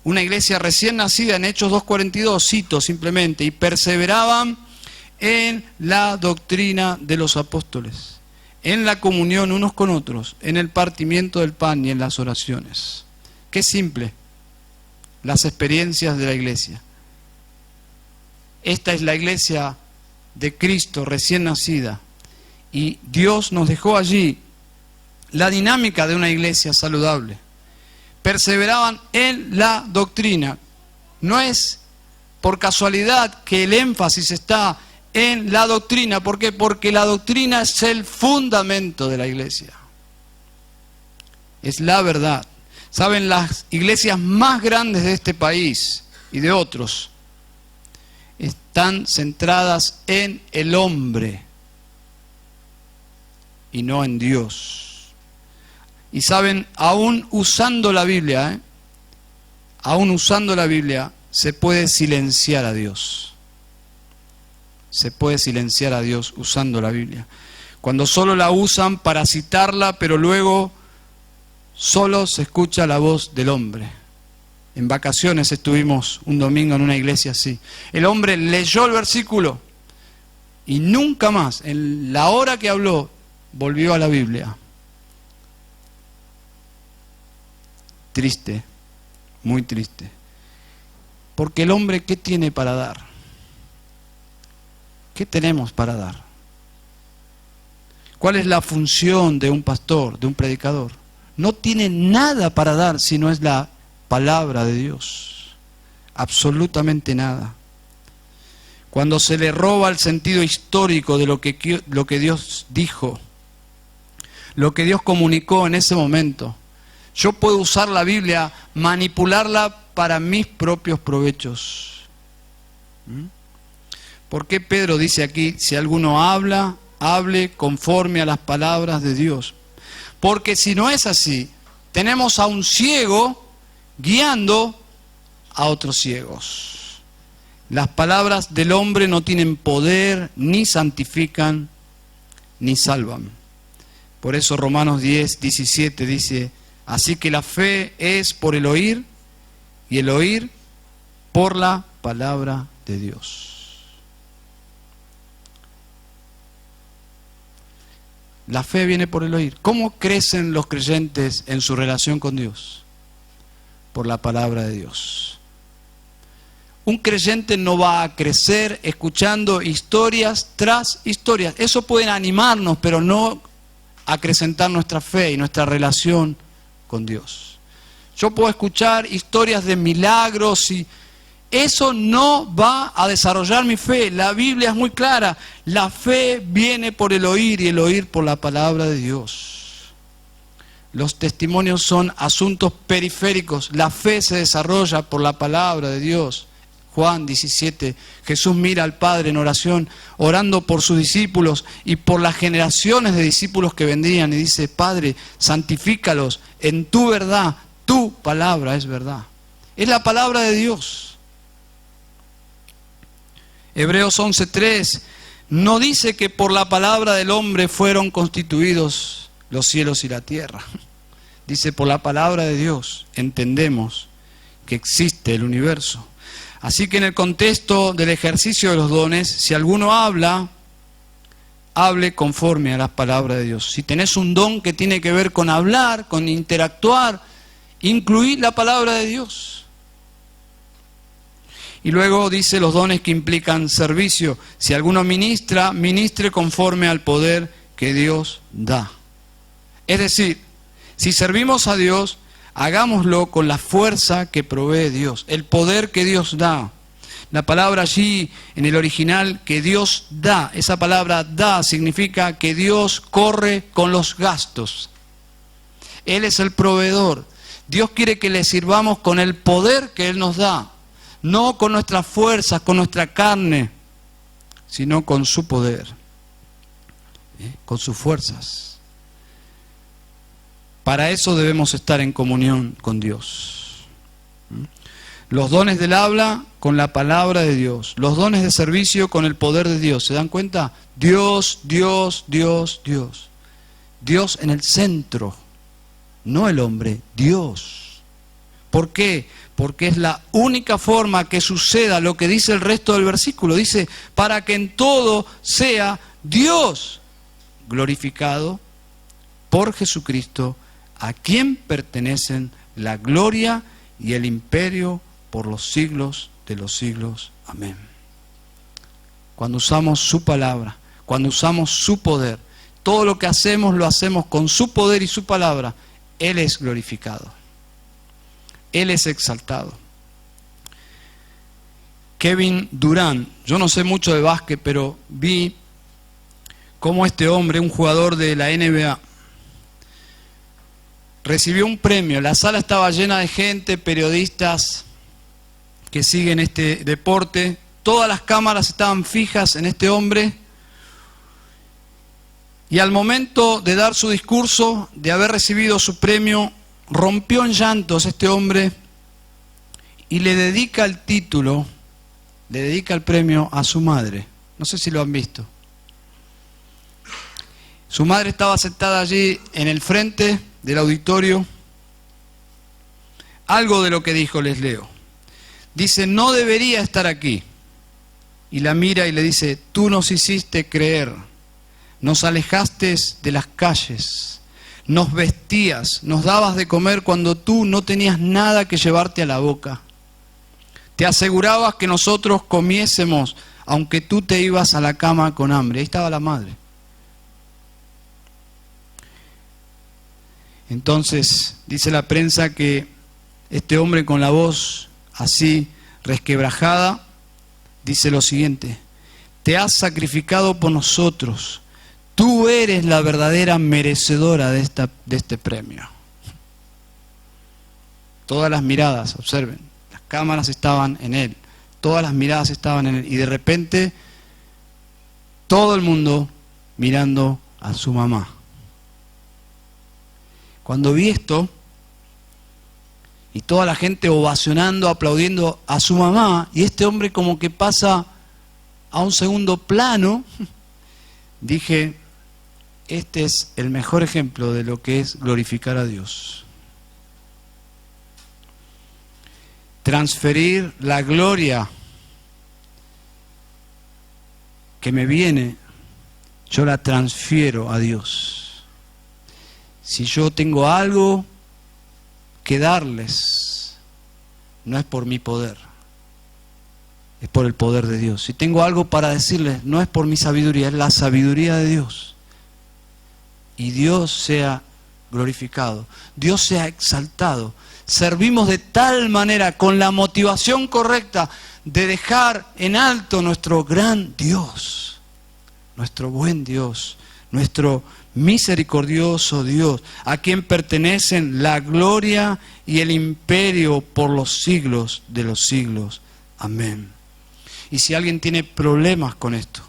una iglesia recién nacida en Hechos 2:42, cito simplemente, y perseveraban en la doctrina de los apóstoles, en la comunión unos con otros, en el partimiento del pan y en las oraciones. Qué simple, las experiencias de la iglesia. Esta es la iglesia de Cristo recién nacida y Dios nos dejó allí la dinámica de una iglesia saludable. Perseveraban en la doctrina. No es por casualidad que el énfasis está en la doctrina. ¿Por qué? Porque la doctrina es el fundamento de la iglesia. Es la verdad. Saben, las iglesias más grandes de este país y de otros están centradas en el hombre y no en Dios. Y saben, aún usando la Biblia, se puede silenciar a Dios. Se puede silenciar a Dios usando la Biblia. Cuando solo la usan para citarla, pero luego solo se escucha la voz del hombre. En vacaciones estuvimos un domingo en una iglesia así. El hombre leyó el versículo y nunca más, en la hora que habló, volvió a la Biblia. Triste, muy triste. Porque el hombre, ¿qué tiene para dar? ¿Qué tenemos para dar? ¿Cuál es la función de un pastor, de un predicador? No tiene nada para dar si no es la palabra de Dios. Absolutamente nada. Cuando se le roba el sentido histórico de lo que Dios dijo, lo que Dios comunicó en ese momento, yo puedo usar la Biblia, manipularla para mis propios provechos. ¿Por qué Pedro dice aquí, si alguno habla, hable conforme a las palabras de Dios? Porque si no es así, tenemos a un ciego guiando a otros ciegos. Las palabras del hombre no tienen poder, ni santifican, ni salvan. Por eso Romanos 10:17 dice, así que la fe es por el oír, y el oír por la palabra de Dios. La fe viene por el oír. ¿Cómo crecen los creyentes en su relación con Dios? Por la palabra de Dios. Un creyente no va a crecer escuchando historias tras historias. Eso puede animarnos, pero no acrecentar nuestra fe y nuestra relación con Dios. Yo puedo escuchar historias de milagros y eso no va a desarrollar mi fe. La Biblia es muy clara. La fe viene por el oír y el oír por la palabra de Dios. Los testimonios son asuntos periféricos. La fe se desarrolla por la palabra de Dios. Juan 17, Jesús mira al Padre en oración, orando por sus discípulos y por las generaciones de discípulos que vendrían, y dice: Padre, santifícalos en tu verdad, tu palabra es verdad. Es la palabra de Dios. Hebreos 11:3 no dice que por la palabra del hombre fueron constituidos los cielos y la tierra. Dice: por la palabra de Dios entendemos que existe el universo. Así que en el contexto del ejercicio de los dones, si alguno habla, hable conforme a las palabras de Dios. Si tenés un don que tiene que ver con hablar, con interactuar, incluí la palabra de Dios. Y luego dice los dones que implican servicio. Si alguno ministra, ministre conforme al poder que Dios da. Es decir, si servimos a Dios, hagámoslo con la fuerza que provee Dios, el poder que Dios da. La palabra allí, en el original, que Dios da, esa palabra da significa que Dios corre con los gastos. Él es el proveedor. Dios quiere que le sirvamos con el poder que Él nos da, no con nuestras fuerzas, con nuestra carne, sino con su poder, con sus fuerzas. Para eso debemos estar en comunión con Dios. Los dones del habla con la palabra de Dios. Los dones de servicio con el poder de Dios. ¿Se dan cuenta? Dios, Dios, Dios, Dios. Dios en el centro. No el hombre, Dios. ¿Por qué? Porque es la única forma que suceda lo que dice el resto del versículo. Dice: para que en todo sea Dios glorificado por Jesucristo, a quien pertenecen la gloria y el imperio por los siglos de los siglos. Amén. Cuando usamos su palabra, cuando usamos su poder, todo lo que hacemos lo hacemos con su poder y su palabra, Él es glorificado. Él es exaltado. Kevin Durant, yo no sé mucho de básquet, pero vi cómo este hombre, un jugador de la NBA, recibió un premio. La sala estaba llena de gente, periodistas que siguen este deporte. Todas las cámaras estaban fijas en este hombre. Y al momento de dar su discurso, de haber recibido su premio, rompió en llantos este hombre y le dedica el título, le dedica el premio a su madre. No sé si lo han visto. Su madre estaba sentada allí en el frente del auditorio. Algo de lo que dijo les leo. Dice: no debería estar aquí. Y la mira y le dice: tú nos hiciste creer, nos alejaste de las calles, nos vestías, nos dabas de comer cuando tú no tenías nada que llevarte a la boca. Te asegurabas que nosotros comiésemos, aunque tú te ibas a la cama con hambre. Ahí estaba la madre. Entonces, dice la prensa que este hombre, con la voz así resquebrajada, dice lo siguiente: te has sacrificado por nosotros, tú eres la verdadera merecedora de este premio. Todas las miradas, observen, las cámaras estaban en él, todas las miradas estaban en él, y de repente todo el mundo mirando a su mamá. Cuando vi esto, y toda la gente ovacionando, aplaudiendo a su mamá, y este hombre como que pasa a un segundo plano, dije: este es el mejor ejemplo de lo que es glorificar a Dios. Transferir la gloria que me viene, yo la transfiero a Dios. Si yo tengo algo que darles, no es por mi poder, es por el poder de Dios. Si tengo algo para decirles, no es por mi sabiduría, es la sabiduría de Dios. Y Dios sea glorificado, Dios sea exaltado. Servimos de tal manera, con la motivación correcta, de dejar en alto nuestro gran Dios, nuestro buen Dios, nuestro misericordioso Dios, a quien pertenecen la gloria y el imperio por los siglos de los siglos. Amén. Y si alguien tiene problemas con esto,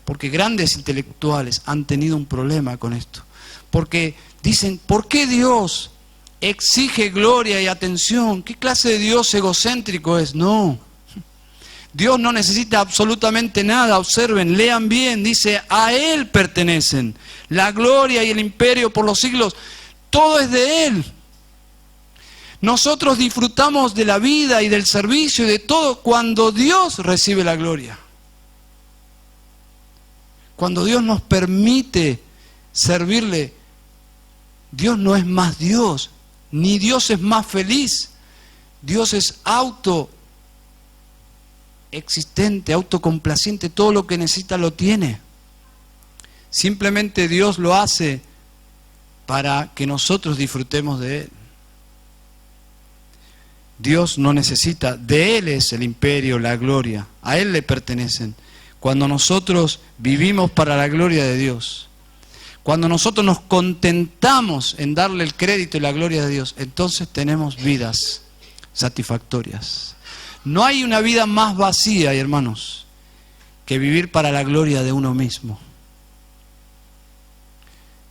porque grandes intelectuales han tenido un problema con esto, porque dicen, ¿por qué Dios exige gloria y atención? ¿Qué clase de Dios egocéntrico es? No. Dios no necesita absolutamente nada. Observen, lean bien, dice, a Él pertenecen la gloria y el imperio por los siglos. Todo es de Él. Nosotros disfrutamos de la vida y del servicio y de todo cuando Dios recibe la gloria. Cuando Dios nos permite servirle, Dios no es más Dios, ni Dios es más feliz. Dios es autoexistente, autocomplaciente, todo lo que necesita lo tiene. Simplemente Dios lo hace para que nosotros disfrutemos de Él. Dios no necesita, de Él es el imperio, la gloria, a Él le pertenecen. Cuando nosotros vivimos para la gloria de Dios, cuando nosotros nos contentamos en darle el crédito y la gloria de Dios, entonces tenemos vidas satisfactorias. No hay una vida más vacía, hermanos, que vivir para la gloria de uno mismo.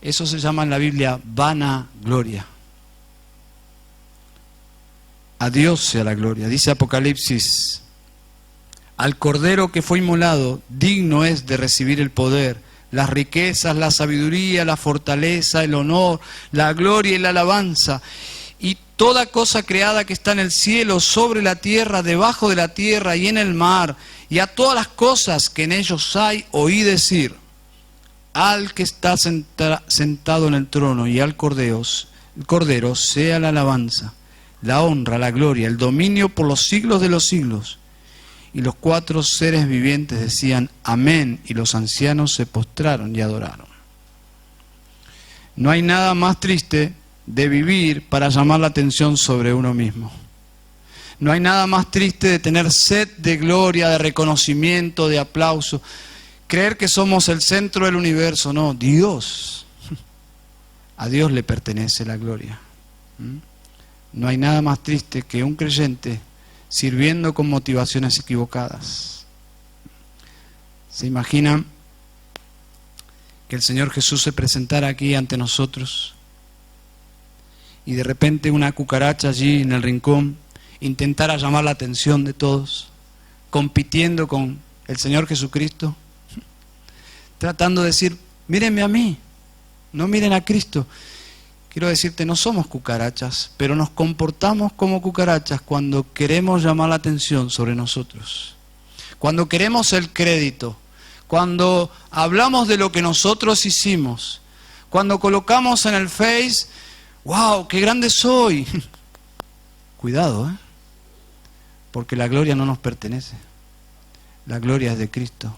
Eso se llama en la Biblia vanagloria. A Dios sea la gloria. Dice Apocalipsis, al Cordero que fue inmolado, digno es de recibir el poder, las riquezas, la sabiduría, la fortaleza, el honor, la gloria y la alabanza. Y toda cosa creada que está en el cielo, sobre la tierra, debajo de la tierra y en el mar, y a todas las cosas que en ellos hay, oí decir, al que está sentado en el trono y al Cordero sea la alabanza, la honra, la gloria, el dominio por los siglos de los siglos. Y los 4 seres vivientes decían, amén, y los ancianos se postraron y adoraron. No hay nada más triste de vivir para llamar la atención sobre uno mismo. No hay nada más triste de tener sed de gloria, de reconocimiento, de aplauso. Creer que somos el centro del universo. No, Dios. A Dios le pertenece la gloria. No hay nada más triste que un creyente sirviendo con motivaciones equivocadas. ¿Se imaginan que el Señor Jesús se presentara aquí ante nosotros y de repente una cucaracha allí en el rincón intentara llamar la atención de todos, compitiendo con el Señor Jesucristo, tratando de decir, mírenme a mí, no miren a Cristo? Quiero decirte, no somos cucarachas, pero nos comportamos como cucarachas cuando queremos llamar la atención sobre nosotros. Cuando queremos el crédito, cuando hablamos de lo que nosotros hicimos, cuando colocamos en el Face, ¡wow, qué grande soy! Cuidado, porque la gloria no nos pertenece. La gloria es de Cristo.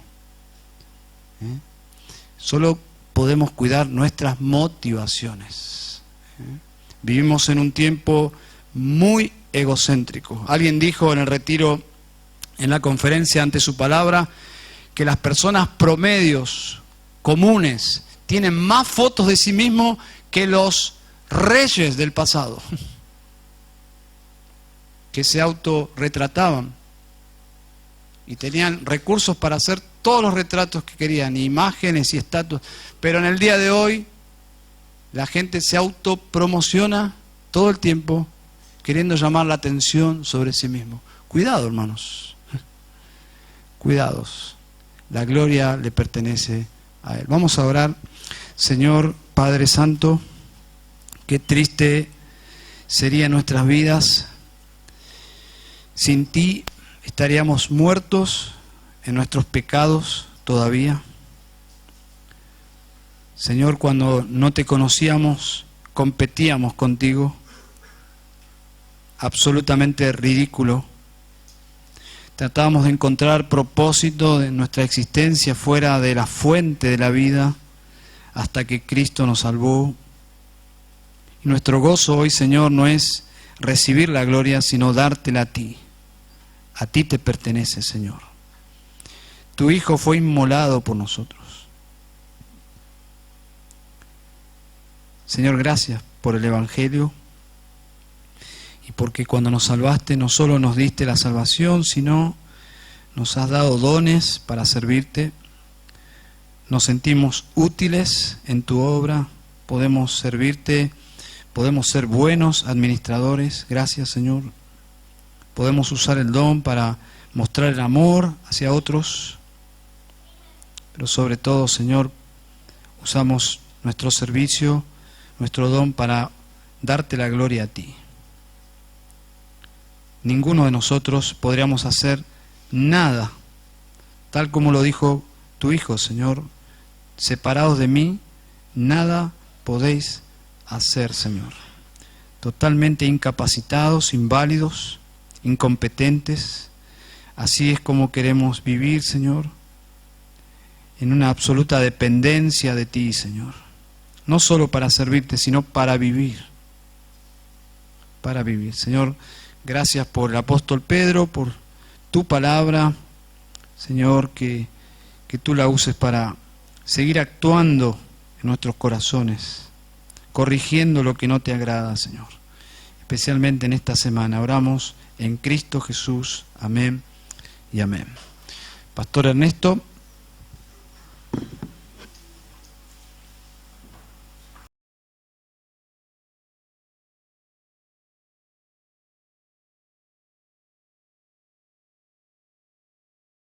Solo podemos cuidar nuestras motivaciones. Vivimos en un tiempo muy egocéntrico. Alguien dijo en el retiro, en la conferencia ante su palabra, que las personas promedios, comunes, tienen más fotos de sí mismos que los reyes del pasado, que se autorretrataban y tenían recursos para hacer todos los retratos que querían, imágenes y estatuas. Pero en el día de hoy, la gente se autopromociona todo el tiempo queriendo llamar la atención sobre sí mismo. Cuidado, hermanos. Cuidados. La gloria le pertenece a Él. Vamos a orar. Señor Padre Santo, qué triste serían nuestras vidas. Sin ti estaríamos muertos en nuestros pecados todavía. Señor, cuando no te conocíamos, competíamos contigo, absolutamente ridículo. Tratábamos de encontrar propósito de nuestra existencia fuera de la fuente de la vida, hasta que Cristo nos salvó. Y nuestro gozo hoy, Señor, no es recibir la gloria, sino dártela a ti. A ti te pertenece, Señor. Tu Hijo fue inmolado por nosotros. Señor, gracias por el Evangelio y porque cuando nos salvaste no solo nos diste la salvación, sino nos has dado dones para servirte. Nos sentimos útiles en tu obra, podemos servirte, podemos ser buenos administradores. Gracias, Señor. Podemos usar el don para mostrar el amor hacia otros, pero sobre todo, Señor, usamos nuestro servicio, nuestro don para darte la gloria a ti. Ninguno de nosotros podríamos hacer nada, tal como lo dijo tu Hijo, Señor. Separados de mí, nada podéis hacer, Señor. Totalmente incapacitados, inválidos, incompetentes. Así es como queremos vivir, Señor, en una absoluta dependencia de ti, Señor. No solo para servirte, sino para vivir. Para vivir. Señor, gracias por el apóstol Pedro, por tu palabra, Señor, que tú la uses para seguir actuando en nuestros corazones, corrigiendo lo que no te agrada, Señor. Especialmente en esta semana. Oramos en Cristo Jesús. Amén y amén. Pastor Ernesto.